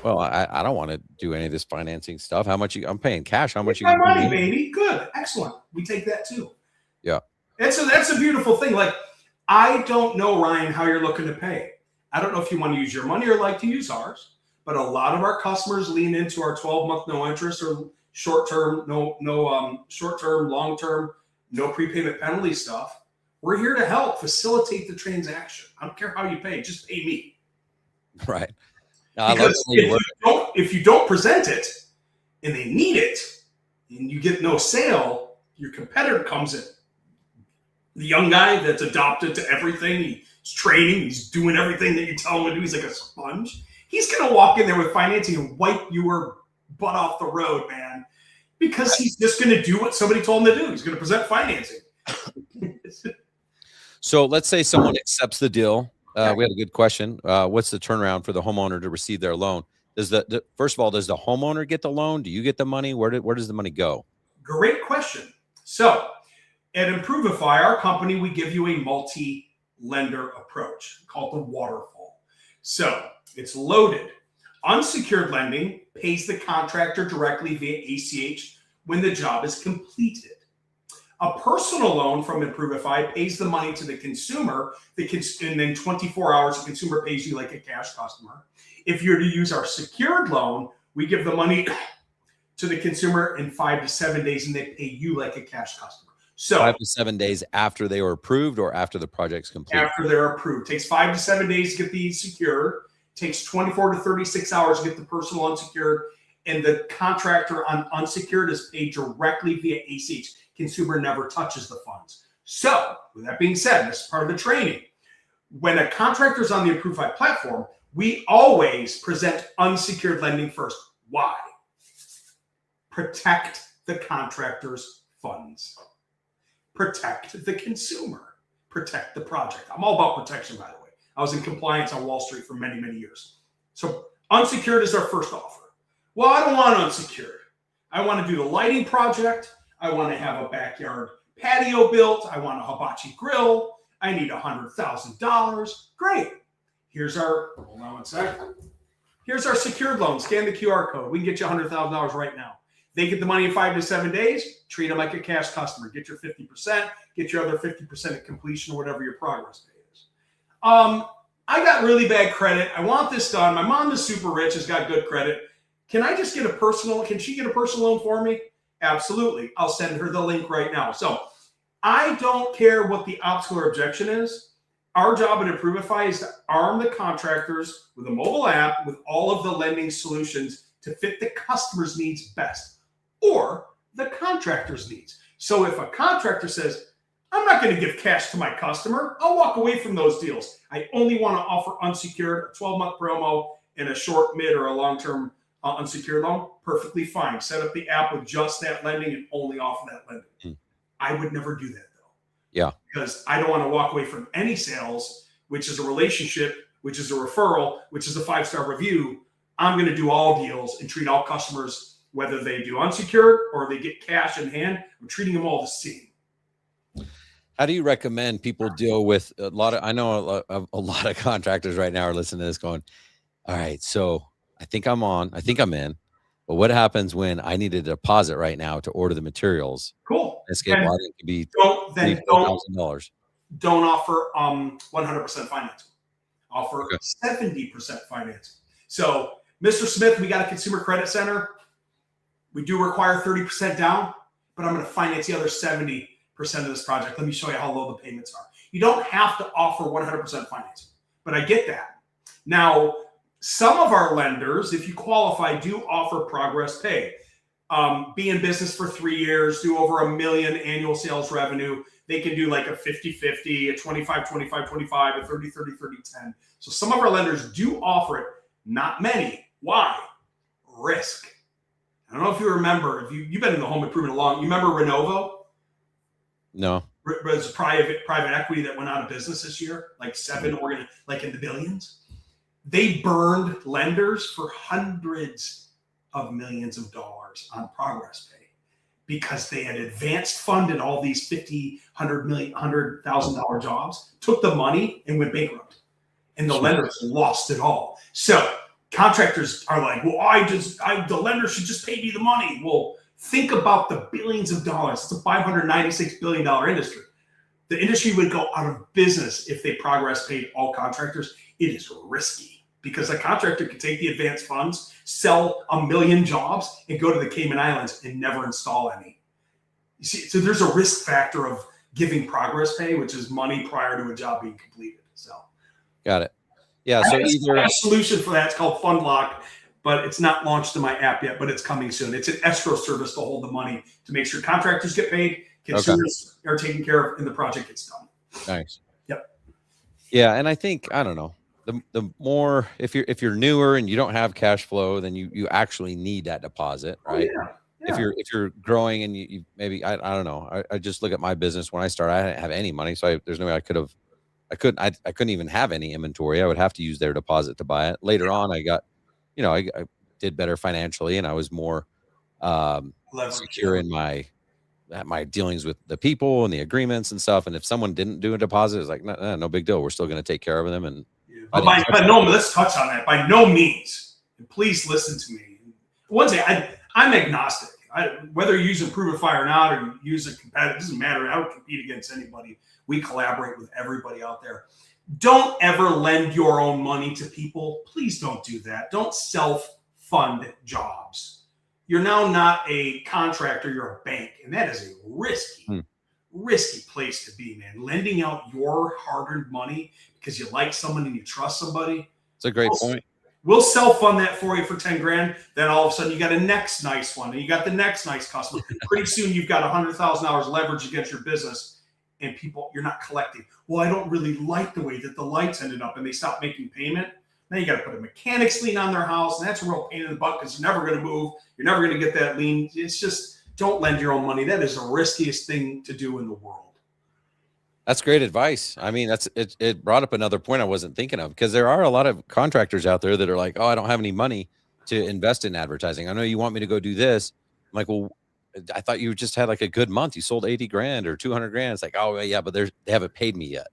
well, I don't want to do any of this financing stuff. How much I'm paying cash? How much you money, baby? Good. Excellent. We take that too. Yeah. And so that's a beautiful thing. Like, I don't know, Ryan, how you're looking to pay. I don't know if you want to use your money or like to use ours, but a lot of our customers lean into our 12-month no interest or short-term, short-term, long-term, no prepayment penalty stuff. We're here to help facilitate the transaction. I don't care how you pay, just pay me. Right. Because if you don't present it and they need it and you get no sale, your competitor comes in. The young guy that's adopted to everything, he's training, he's doing everything that you tell him to do. He's like a sponge. He's going to walk in there with financing and wipe your butt off the road, man, because he's just going to do what somebody told him to do. He's going to present financing. So let's say someone accepts the deal. We had a good question. What's the turnaround for the homeowner to receive their loan? First of all, does the homeowner get the loan? Do you get the money? Where does the money go? Great question. So at Improvifi, our company, we give you a multi-lender approach called the waterfall. So it's loaded. Unsecured lending pays the contractor directly via ACH when the job is completed. A personal loan from Improvifi pays the money to the consumer, and then 24 hours, the consumer pays you like a cash customer. If you're to use our secured loan, we give the money to the consumer in 5 to 7 days, and they pay you like a cash customer. So 5 to 7 days after they were approved or after the project's complete? After they're approved. Takes 5 to 7 days to get the secured. Takes 24 to 36 hours to get the personal unsecured. And the contractor on unsecured is paid directly via ACH. Consumer never touches the funds. So with that being said, this is part of the training. When a contractor is on the Improvifi platform, we always present unsecured lending first. Why? Protect the contractor's funds. Protect the consumer. Protect the project. I'm all about protection, by the way. I was in compliance on Wall Street for many, many years. So unsecured is our first offer. Well, I don't want unsecured. I want to do the lighting project. I want to have a backyard patio built. I want a hibachi grill. I need $100,000. Great. Here's our, hold on one second. Here's our secured loan. Scan the QR code. We can get you $100,000 right now. They get the money in 5 to 7 days. Treat them like a cash customer. Get your 50%. Get your other 50% at completion or whatever your progress pay is. I got really bad credit. I want this done. My mom is super rich, has got good credit. Can I just get a personal? Can she get a personal loan for me? Absolutely. I'll send her the link right now. So I don't care what the obstacle or objection is. Our job at Improvifi is to arm the contractors with a mobile app with all of the lending solutions to fit the customer's needs best or the contractor's needs. So if a contractor says, I'm not going to give cash to my customer, I'll walk away from those deals. I only want to offer unsecured, a 12-month promo, and a short, mid, or a long-term unsecured loan, perfectly fine. Set up the app with just that lending and only offer that lending. I would never do that, though. Yeah. Because I don't want to walk away from any sales, which is a relationship, which is a referral, which is a 5-star review. I'm going to do all deals and treat all customers, whether they do unsecured or they get cash in hand. I'm treating them all the same. How do you recommend people deal with a lot of, I know a lot of contractors right now are listening to this going, all right, so I think I'm in, but what happens when I need a deposit right now to order the materials? Cool. Escape And lottery could be $4,000. Don't offer 100% financing. Offer 70% financing. So, Mr. Smith, we got a consumer credit center. We do require 30% down, but I'm going to finance the other 70% of this project. Let me show you how low the payments are. You don't have to offer 100% financing, but I get that. Now, some of our lenders, if you qualify, do offer progress pay. Be in business for 3 years, do over $1 million annual sales revenue. They can do like a 50-50, a 25-25-25, a 30-30-30-10. So some of our lenders do offer it, not many. Why? Risk. I don't know if you remember, if you've been in the home improvement long, you remember Renovo? No. It was private equity that went out of business this year, like like in the billions. They burned lenders for hundreds of millions of dollars on progress pay because they had advanced funded all these $50, $100 million, $100,000 jobs, took the money and went bankrupt. And the lenders lost it all. So contractors are like, well, the lender should just pay me the money. Well, think about the billions of dollars. It's a $596 billion industry. The industry would go out of business if they progress paid all contractors. It is risky because a contractor could take the advanced funds, sell 1 million jobs, and go to the Cayman Islands and never install any. You see, so there's a risk factor of giving progress pay, which is money prior to a job being completed. So, got it. Yeah. So either a solution for that is called Fund Lock, but it's not launched in my app yet, but it's coming soon. It's an escrow service to hold the money to make sure contractors get paid, consumers are taken care of, and the project gets done. Nice. Yep. Yeah, and I think, I don't know, the more, if you're newer and you don't have cash flow, then you actually need that deposit, right? Oh, yeah. If you're growing and you maybe, I don't know, I just look at my business. When I started, I didn't have any money, so there's no way I couldn't even have any inventory. I would have to use their deposit to buy it. Later on, I got I did better financially, and I was more secure in my dealings with the people and the agreements and stuff. And if someone didn't do a deposit, it's like, no big deal. We're still going to take care of them. And but let's touch on that. By no means, and please listen to me. One thing, I'm agnostic. Whether you use Improvifi or not, or you use a competitor, it doesn't matter. I don't compete against anybody. We collaborate with everybody out there. Don't ever lend your own money to people. Please don't do that. Don't self-fund jobs. You're now not a contractor, you're a bank. And that is a risky place to be, man. Lending out your hard-earned money because you like someone and you trust somebody. It's a great point. We'll self-fund that for you for 10 grand. Then all of a sudden you got a next nice one, and you got the next nice customer. Pretty soon you've got $100,000 leverage against your business, and you're not collecting. Well, I don't really like the way that the lights ended up, and they stopped making payment. Now you got to put a mechanics lien on their house, and that's a real pain in the butt because you're never going to move. You're never going to get that lien. It's just, don't lend your own money. That is the riskiest thing to do in the world. That's great advice. I mean, it brought up another point I wasn't thinking of, because there are a lot of contractors out there that are like, oh, I don't have any money to invest in advertising. I know you want me to go do this. I'm like, well, I thought you just had like a good month. You sold 80 grand or 200 grand. It's like, oh yeah, but they haven't paid me yet.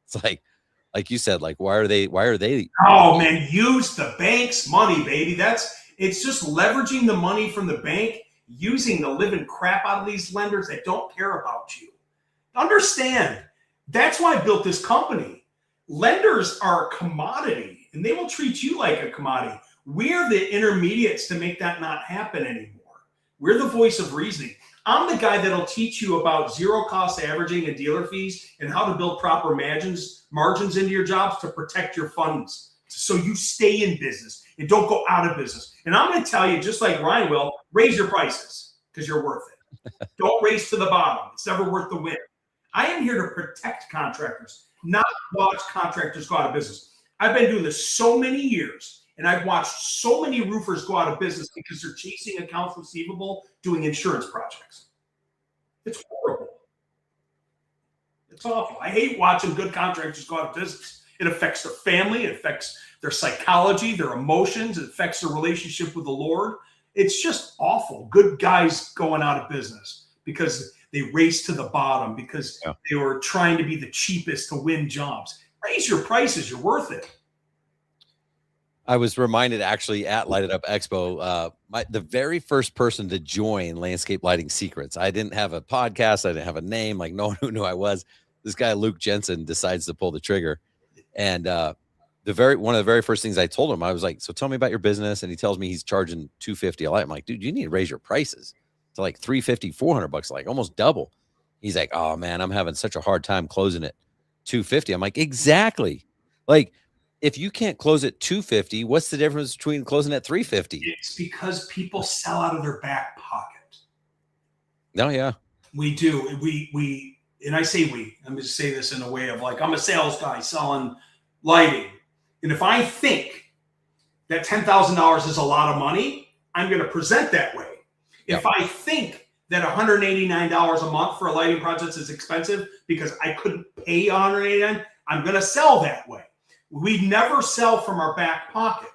It's like you said, like, why are they? Oh man, use the bank's money, baby. It's just leveraging the money from the bank, using the living crap out of these lenders that don't care about you. Understand. That's why I built this company. Lenders are a commodity, and they will treat you like a commodity. We're the intermediates to make that not happen anymore. We're the voice of reasoning. I'm the guy that'll teach you about zero cost averaging and dealer fees and how to build proper margins into your jobs to protect your funds so you stay in business and don't go out of business. And I'm going to tell you, just like Ryan will, raise your prices because you're worth it. Don't race to the bottom. It's never worth the win. I am here to protect contractors, not watch contractors go out of business. I've been doing this so many years, and I've watched so many roofers go out of business because they're chasing accounts receivable doing insurance projects. It's horrible. It's awful. I hate watching good contractors go out of business. It affects their family. It affects their psychology, their emotions. It affects their relationship with the Lord. It's just awful. Good guys going out of business because they race to the bottom because they were trying to be the cheapest to win jobs. Raise your prices. You're worth it. I was reminded actually at Light It Up Expo, the very first person to join Landscape Lighting Secrets. I didn't have a podcast. I didn't have a name. Like, no one who knew I was. This guy, Luke Jensen, decides to pull the trigger. And one of the very first things I told him, I was like, so tell me about your business. And he tells me he's charging $250 a light. I'm like, dude, you need to raise your prices to like $350, $400, like almost double. He's like, oh man, I'm having such a hard time closing it $250. I'm like, exactly. Like, if you can't close at $250, what's the difference between closing at $350? It's because people sell out of their back pocket. No, yeah. We do. And I say we. I'm going to say this in a way of like, I'm a sales guy selling lighting. And if I think that $10,000 is a lot of money, I'm going to present that way. If I think that $189 a month for a lighting project is expensive because I couldn't pay $189, I'm going to sell that way. We never sell from our back pocket.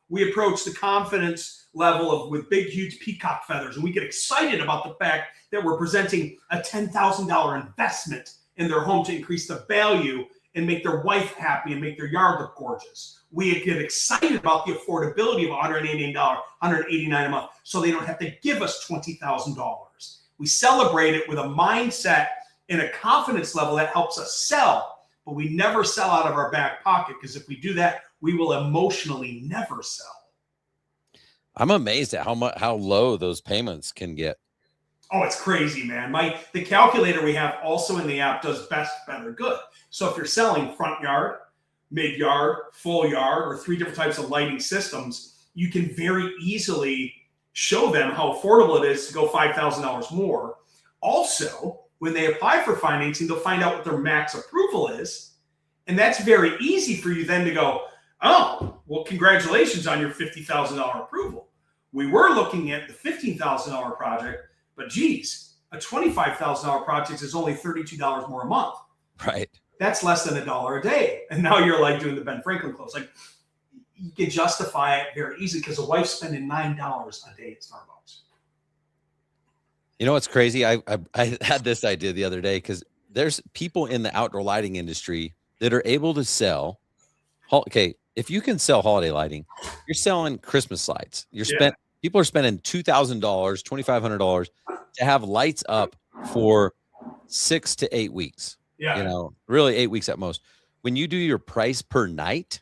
We approach the confidence level with big, huge peacock feathers, and we get excited about the fact that we're presenting a $10,000 investment in their home to increase the value and make their wife happy and make their yard look gorgeous. We get excited about the affordability of $189 a month, so they don't have to give us $20,000. We celebrate it with a mindset and a confidence level that helps us sell, but we never sell out of our back pocket, because if we do that, we will emotionally never sell. I'm amazed at how low those payments can get. Oh, it's crazy, man. The calculator we have also in the app does best, better, good. So if you're selling front yard, mid yard, full yard, or 3 different types of lighting systems, you can very easily show them how affordable it is to go $5,000 more. Also, when they apply for financing, they'll find out what their max approval is. And that's very easy for you then to go, oh, well, congratulations on your $50,000 approval. We were looking at the $15,000 project, but geez, a $25,000 project is only $32 more a month. Right. That's less than $1 a day. And now you're like doing the Ben Franklin close. Like, you can justify it very easily because the wife's spending $9 a day at Starbucks. You know what's crazy? I had this idea the other day because there's people in the outdoor lighting industry that are able to sell. Okay, if you can sell holiday lighting, you're selling Christmas lights. People are spending $2,000, $2,500 to have lights up for 6 to 8 weeks. Yeah. You know, really 8 weeks at most. When you do your price per night,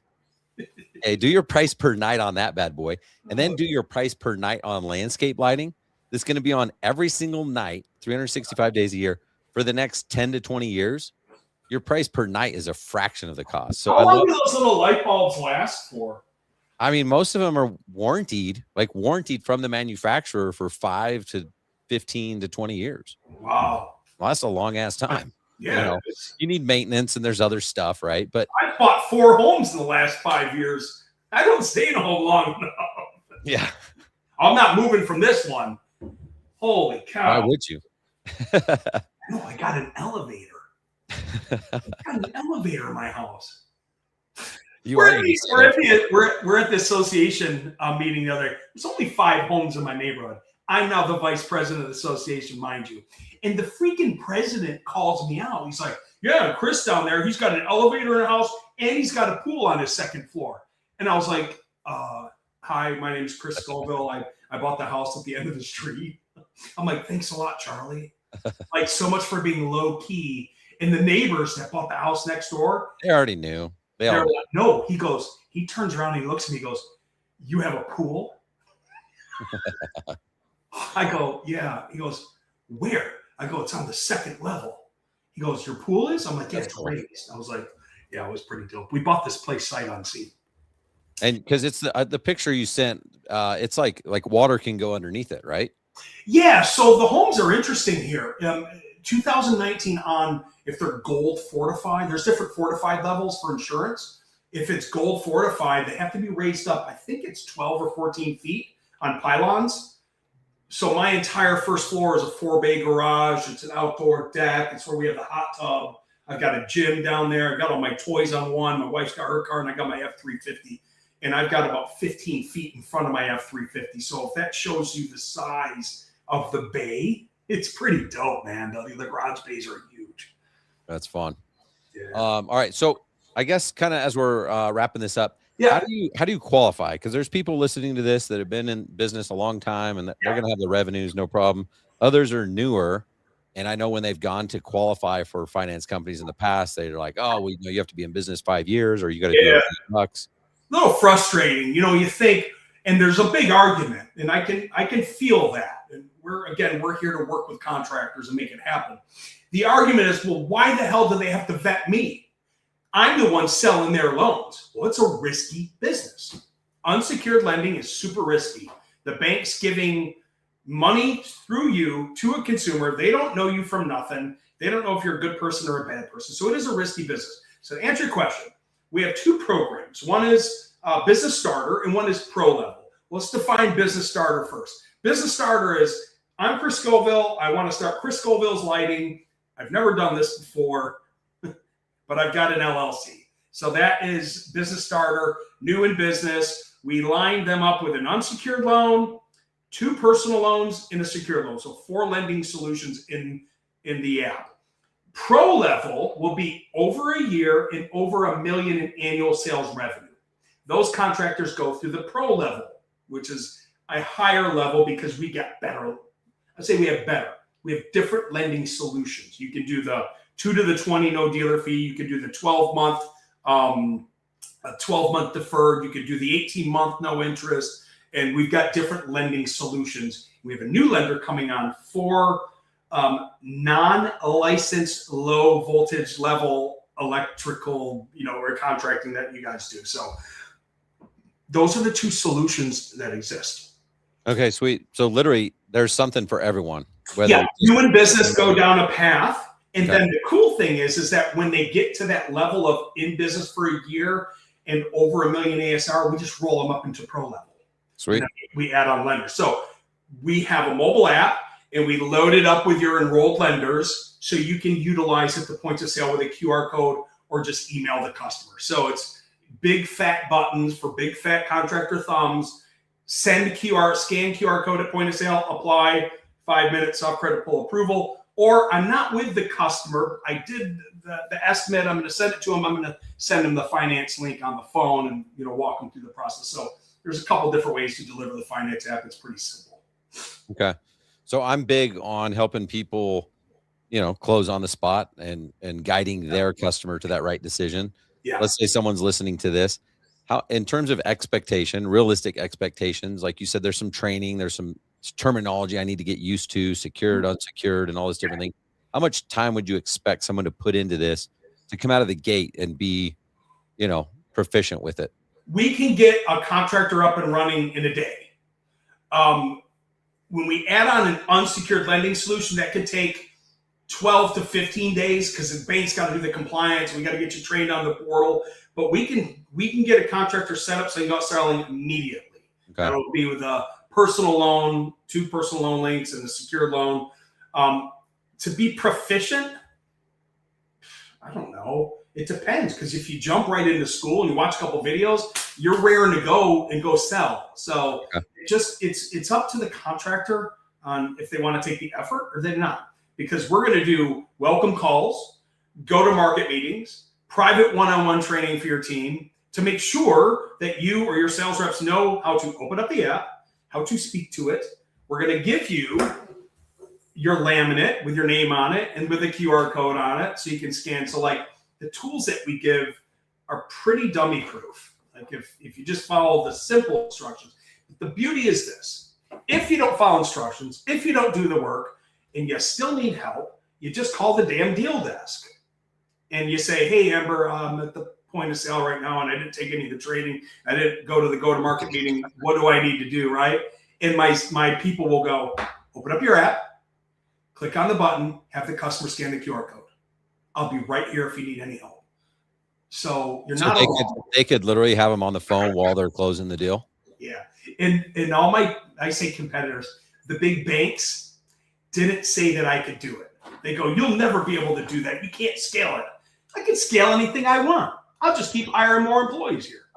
okay, do your price per night on that bad boy, and then do your price per night on landscape lighting. That's going to be on every single night, 365 days a year for the next 10 to 20 years. Your price per night is a fraction of the cost. So how long do those little light bulbs last for? I mean, most of them are warranted from the manufacturer for 5 to 15 to 20 years. Wow. Well, that's a long ass time. Yeah. You know, you need maintenance and there's other stuff, right? But I bought 4 homes in the last 5 years. I don't stay in a home long enough. Yeah. I'm not moving from this one. Holy cow. Why would you? No, I got an elevator. I got an elevator in my house. We're at the association meeting the other day. There's only 5 homes in my neighborhood. I'm now the vice president of the association, mind you. And the freaking president calls me out. He's like, yeah, Chris down there, he's got an elevator in the house and he's got a pool on his 2nd floor. And I was like, hi, my name's Chris Scoville. I bought the house at the end of the street. I'm like, thanks a lot, Charlie. Like, so much for being low key. And the neighbors that bought the house next door, they already knew. They're like, no, he turns around and he looks at me, he goes, you have a pool? I go, yeah. He goes, where? I go, it's on the 2nd level. He goes, your pool is? I'm like, yeah, it's raised. I was like, yeah, it was pretty dope. We bought this place sight unseen. And because it's the picture you sent, it's like water can go underneath it, right? Yeah, so the homes are interesting here. 2019 on, if they're gold fortified, there's different fortified levels for insurance. If it's gold fortified, they have to be raised up. I think it's 12 or 14 feet on pylons. So my entire 1st floor is a 4-bay garage. It's an outdoor deck. It's where we have the hot tub. I've got a gym down there. I've got all my toys on one. My wife's got her car, and I got my F-350. And I've got about 15 feet in front of my F-350. So if that shows you the size of the bay, it's pretty dope, man. The garage bays are huge. That's fun. Yeah. All right. So I guess kind of as we're wrapping this up, yeah. How do you qualify? Because there's people listening to this that have been in business a long time and they're going to have the revenues, no problem. Others are newer. And I know when they've gone to qualify for finance companies in the past, they're like, oh, well, you have to be in business 5 years or you got to do $100. A little frustrating. You think, and there's a big argument, and I can feel that. And we're here to work with contractors and make it happen. The argument is, well, why the hell do they have to vet me? I'm the one selling their loans. Well, it's a risky business. Unsecured lending is super risky. The bank's giving money through you to a consumer. They don't know you from nothing. They don't know if you're a good person or a bad person. So it is a risky business. So to answer your question, we have 2 programs. One is Business Starter and one is Pro Level. Let's define Business Starter first. Business Starter is, I'm Chris Scoville. I want to start Chris Scoville's Lighting. I've never done this before, but I've got an LLC. So that is Business Starter, new in business. We line them up with an unsecured loan, 2 personal loans, and a secured loan. So 4 lending solutions in the app. Pro Level will be over a year and over $1 million in annual sales revenue. Those contractors go through the Pro Level, which is a higher level because we get better. I say we have better. We have different lending solutions. You can do the 2 to the 20 no dealer fee. You can do the 12-month, a 12-month deferred. You could do the 18-month no interest. And we've got different lending solutions. We have a new lender coming on for non-licensed low voltage level electrical, or contracting that you guys do. So those are the 2 solutions that exist. Okay, sweet. So literally there's something for everyone. You in business go down a path. And then the cool thing is that when they get to that level of in business for a year and over $1 million ASR, we just roll them up into Pro Level. Sweet. We add on lenders. So we have a mobile app and we load it up with your enrolled lenders so you can utilize it at the point of sale with a QR code or just email the customer. So it's big fat buttons for big fat contractor thumbs, scan QR code at point of sale, apply, 5 minutes, soft credit pull approval. Or I'm not with the customer. I did the estimate. I'm going to send it to them. I'm going to send them the finance link on the phone and, walk them through the process. So there's a couple different ways to deliver the finance app. It's pretty simple. Okay. So I'm big on helping people, close on the spot and guiding their customer to that right decision. Yeah. Let's say someone's listening to this. How, in terms of expectation, realistic expectations, like you said, there's some training, there's some terminology I need to get used to, secured, unsecured, and all this different thing. How much time would you expect someone to put into this to come out of the gate and be, proficient with it? We can get a contractor up and running in a day. When we add on an unsecured lending solution, that could take 12 to 15 days because the bank's got to do the compliance. We got to get you trained on the portal, but we can get a contractor set up so you can go selling immediately. Okay. That'll be with a personal loan, 2 personal loan links, and a secured loan. To be proficient, I don't know. It depends, because if you jump right into school and you watch a couple videos, you're raring to go sell. So okay. It's up to the contractor on if they want to take the effort or they're not. Because we're going to do welcome calls, go to market meetings, private one-on-one training for your team to make sure that you or your sales reps know how to open up the app, how to speak to it. We're going to give you your laminate with your name on it and with a QR code on it so you can scan. So like the tools that we give are pretty dummy proof. Like if you just follow the simple instructions. The beauty is this: if you don't follow instructions, if you don't do the work, and you still need help, you just call the damn deal desk. And you say, hey, Amber, I'm at the point of sale right now, and I didn't take any of the training. I didn't go to the go-to-market meeting. What do I need to do, right? And my people will go, open up your app, click on the button, have the customer scan the QR code. I'll be right here if you need any help. So you're not alone. They could literally have them on the phone while they're closing the deal. Yeah. And all I say competitors, the big banks didn't say that I could do it. They go, you'll never be able to do that. You can't scale it. I can scale anything I want. I'll just keep hiring more employees here.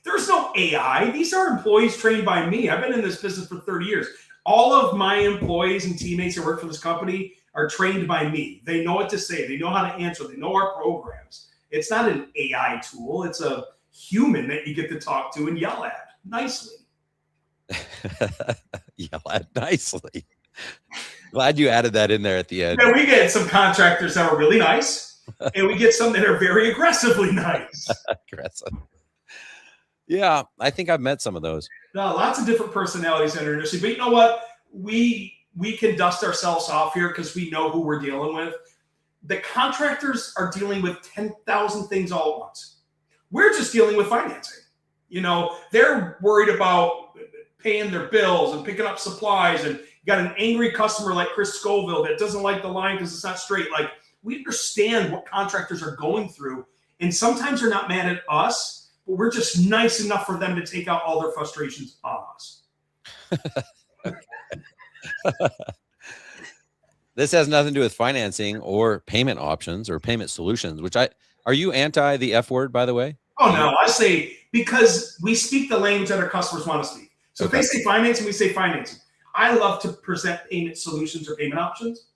There's no AI. These are employees trained by me. I've been in this business for 30 years. All of my employees and teammates that work for this company are trained by me. They know what to say. They know how to answer. They know our programs. It's not an AI tool. It's a human that you get to talk to and yell at nicely. Yell at nicely. Glad you added that in there at the end. Yeah, we get some contractors that are really nice, and we get some that are very aggressively nice. Aggressive. Yeah, I think I've met some of those. No, lots of different personalities in our industry. But you know what? We can dust ourselves off here because we know who we're dealing with. The contractors are dealing with 10,000 things all at once. We're just dealing with financing. They're worried about paying their bills and picking up supplies, and you got an angry customer like Chris Scoville that doesn't like the line because it's not straight. Like, we understand what contractors are going through, and sometimes they're not mad at us, but we're just nice enough for them to take out all their frustrations on us. This has nothing to do with financing or payment options or payment solutions, are you anti the F word, by the way? Oh, no, I say, because we speak the language that our customers want to speak. So okay. If they say financing, we say financing. I love to present payment solutions or payment options.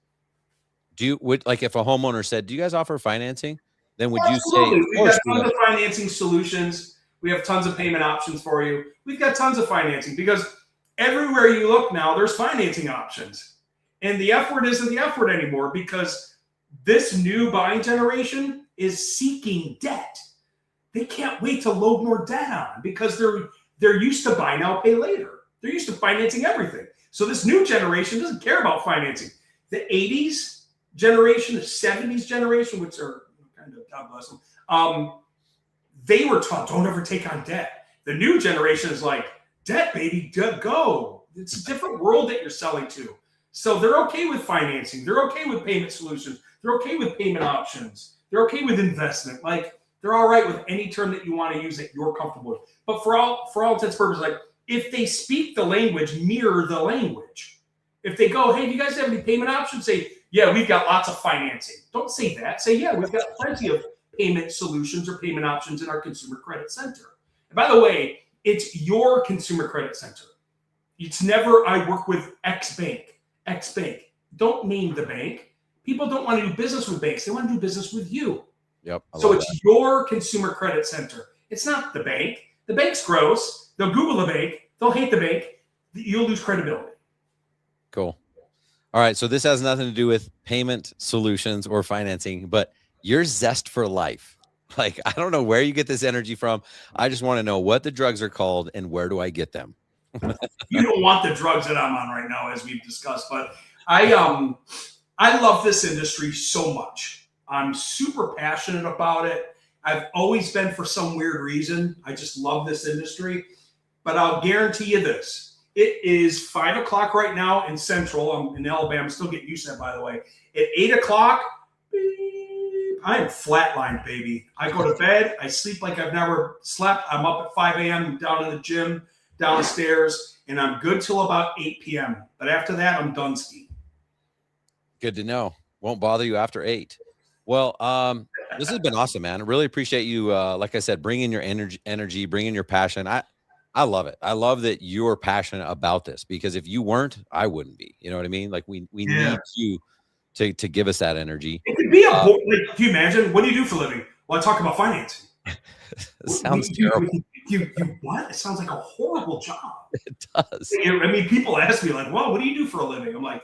Like if a homeowner said, do you guys offer financing? Then would Absolutely. you say, we've got tons of financing solutions. We have tons of payment options for you. We've got tons of financing because everywhere you look now, there's financing options. And the F word isn't the F word anymore because this new buying generation is seeking debt. They can't wait to load more debt on because they're used to buy now, pay later. They're used to financing everything. So this new generation doesn't care about financing. The 80s generation, the 70s generation, which are kind of, God bless them, they were taught, don't ever take on debt. The new generation is like, debt, baby, go. It's a different world that you're selling to. So they're okay with financing. They're okay with payment solutions. They're okay with payment options. They're okay with investment. Like, they're all right with any term that you want to use that you're comfortable with. But for all intents and purposes, like, if they speak the language, mirror the language. If they go, hey, do you guys have any payment options? Say, yeah, we've got lots of financing. Don't say that. Say, yeah, we've got plenty of payment solutions or payment options in our consumer credit center. And by the way, it's your consumer credit center. It's never, I work with X bank. Don't name the bank. People don't want to do business with banks. They want to do business with you. Yep. So it's your consumer credit center. It's not the bank. The bank's gross. They'll Google the bank. They'll hate the bank. You'll lose credibility. Cool. All right. So this has nothing to do with payment solutions or financing, but your zest for life. Like, I don't know where you get this energy from. I just want to know what the drugs are called and where do I get them? You don't want the drugs that I'm on right now, as we've discussed, but I love this industry so much. I'm super passionate about it. I've always been for some weird reason. I just love this industry, but I'll guarantee you this. It is 5 o'clock right now in Central. I'm in Alabama. I'm still getting used to that, by the way. At 8 o'clock, I'm flatlined, baby. I go to bed. I sleep like I've never slept. I'm up at 5 a.m. down in the gym, downstairs, and I'm good till about 8 p.m. But after that, I'm done skiing. Good to know. Won't bother you after 8. Well, this has been awesome, man. I really appreciate you. Like I said, bringing your energy, bringing your passion. I love it. I love that you're passionate about this, because if you weren't, I wouldn't be. You know what I mean? Like we need you to give us that energy. It could be a like, can you imagine? What do you do for a living? Well, I talk about financing. Sounds terrible. You what? It sounds like a horrible job. It does. I mean, people ask me like, "Well, what do you do for a living?" I'm like,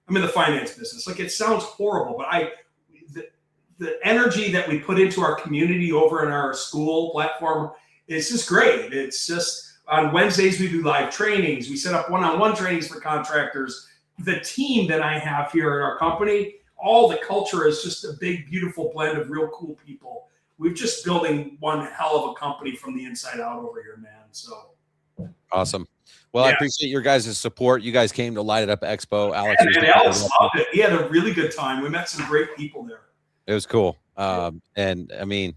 "I'm in the finance business." Like, it sounds horrible, but the energy that we put into our community over in our school platform is just great. It's just on Wednesdays we do live trainings. We set up one-on-one trainings for contractors. The team that I have here at our company, all the culture is just a big, beautiful blend of real cool people. We're just building one hell of a company from the inside out over here, man. So awesome. Well, I appreciate your guys' support. You guys came to Light It Up Expo. Alex loved it. He had a really good time. We met some great people there. It was cool. And I mean,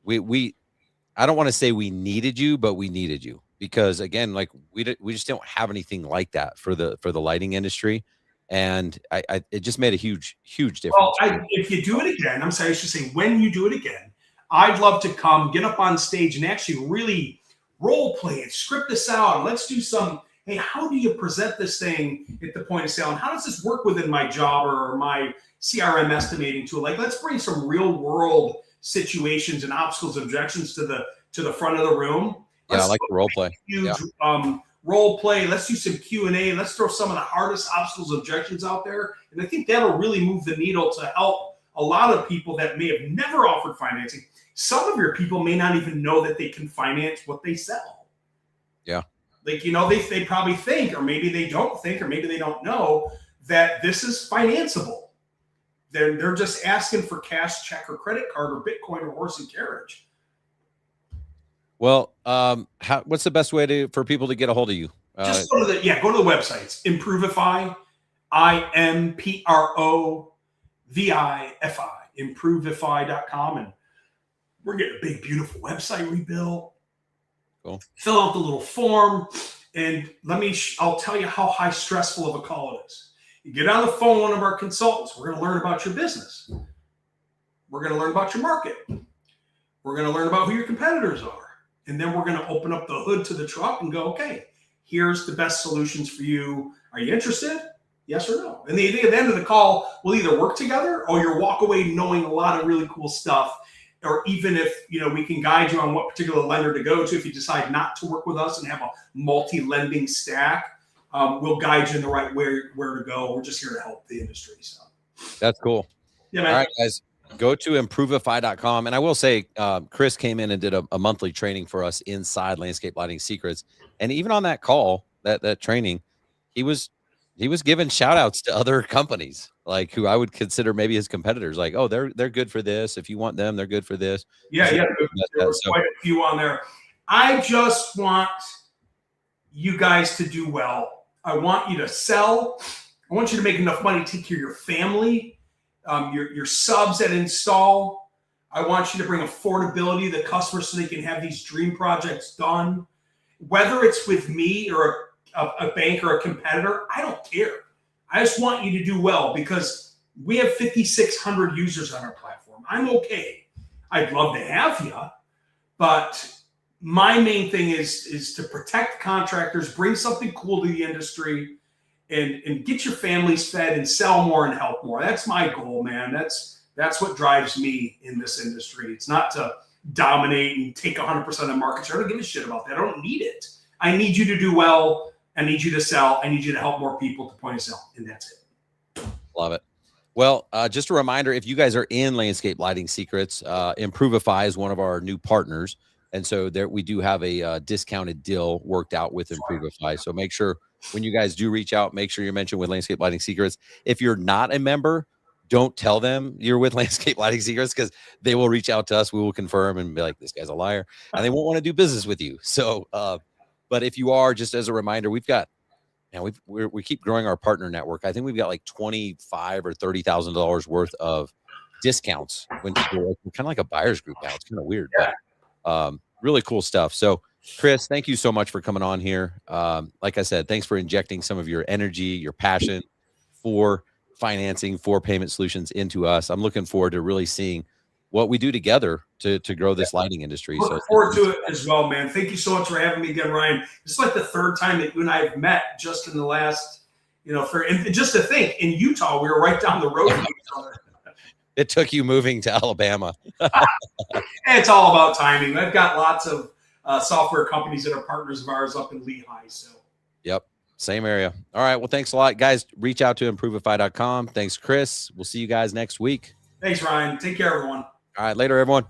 I don't want to say we needed you, but we needed you, because again, like we just don't have anything like that for the lighting industry. And it just made a huge difference. Well, if you do it again, I'm sorry, I should say, when you do it again, I'd love to come get up on stage and actually really role play it, script this out. And let's do some, hey, how do you present this thing at the point of sale? And how does this work within my job or my CRM estimating tool? Like, let's bring some real world situations and obstacles, objections to the front of the room. I like the role play. Huge role play. Let's do some Q&A. Let's throw some of the hardest obstacles, objections out there. And I think that'll really move the needle to help a lot of people that may have never offered financing. Some of your people may not even know that they can finance what they sell. Yeah. Like, they probably think, or maybe they don't think, or maybe they don't know that this is financeable. They're just asking for cash, check, or credit card, or Bitcoin, or horse and carriage. Well, what's the best way for people to get a hold of you? Just go to the websites. Improvifi, IMPROVIFI, improvifi.com, and we're getting a big, beautiful website rebuilt. Cool. Fill out the little form, and I'll tell you how high stressful of a call it is. You get on the phone with one of our consultants. We're going to learn about your business. We're going to learn about your market. We're going to learn about who your competitors are. And then we're going to open up the hood to the truck and go, okay, here's the best solutions for you. Are you interested? Yes or no? And at the end of the call, we'll either work together or you'll walk away knowing a lot of really cool stuff. Or even if, we can guide you on what particular lender to go to, if you decide not to work with us and have a multi-lending stack, we'll guide you in the right where to go. We're just here to help the industry. So that's cool. Yeah, man. All right, guys, go to improvifi.com. And I will say, Chris came in and did a monthly training for us inside Landscape Lighting Secrets. And even on that call, that training, he was giving shout outs to other companies, like who I would consider maybe his competitors. Like, oh, they're good for this. If you want them, they're good for this. Yeah. There was quite a few on there. I just want you guys to do well. I want you to sell. I want you to make enough money to take care of your family, your subs that install. I want you to bring affordability to the customer so they can have these dream projects done. Whether it's with me or a bank or a competitor, I don't care. I just want you to do well, because we have 5,600 users on our platform. I'm okay. I'd love to have you, but my main thing is to protect contractors, bring something cool to the industry, and get your families fed and sell more and help more. That's my goal, man. That's what drives me in this industry. It's not to dominate and take 100% of the market share. I don't give a shit about that. I don't need it. I need you to do well. I need you to sell. I need you to help more people to point of sale, and that's it. Love it. Well, just a reminder, if you guys are in Landscape Lighting Secrets, Improvifi is one of our new partners. And so there we do have a discounted deal worked out with Improvifi. So make sure when you guys do reach out, make sure you're mentioned with Landscape Lighting Secrets. If you're not a member, don't tell them you're with Landscape Lighting Secrets, because they will reach out to us. We will confirm and be like, this guy's a liar, and they won't want to do business with you. So, but if you are, just as a reminder, we've got, and we keep growing our partner network. I think we've got like $25,000 or $30,000 worth of discounts when people, we're kind of like a buyer's group now. It's kind of weird, but really cool stuff. So Chris, thank you so much for coming on here. Like I said, thanks for injecting some of your energy, your passion for financing, for payment solutions into us. I'm looking forward to really seeing what we do together to grow this lighting industry. Look forward to it as well, man. Thank you so much for having me again, Ryan. This is like the third time that you and I have met just in the last, and just to think, in Utah, we were right down the road from each other. It took you moving to Alabama. It's all about timing. I've got lots of software companies that are partners of ours up in Lehigh. So, yep, same area. All right. Well, thanks a lot, guys. Reach out to improvifi.com. Thanks, Chris. We'll see you guys next week. Thanks, Ryan. Take care, everyone. All right. Later, everyone.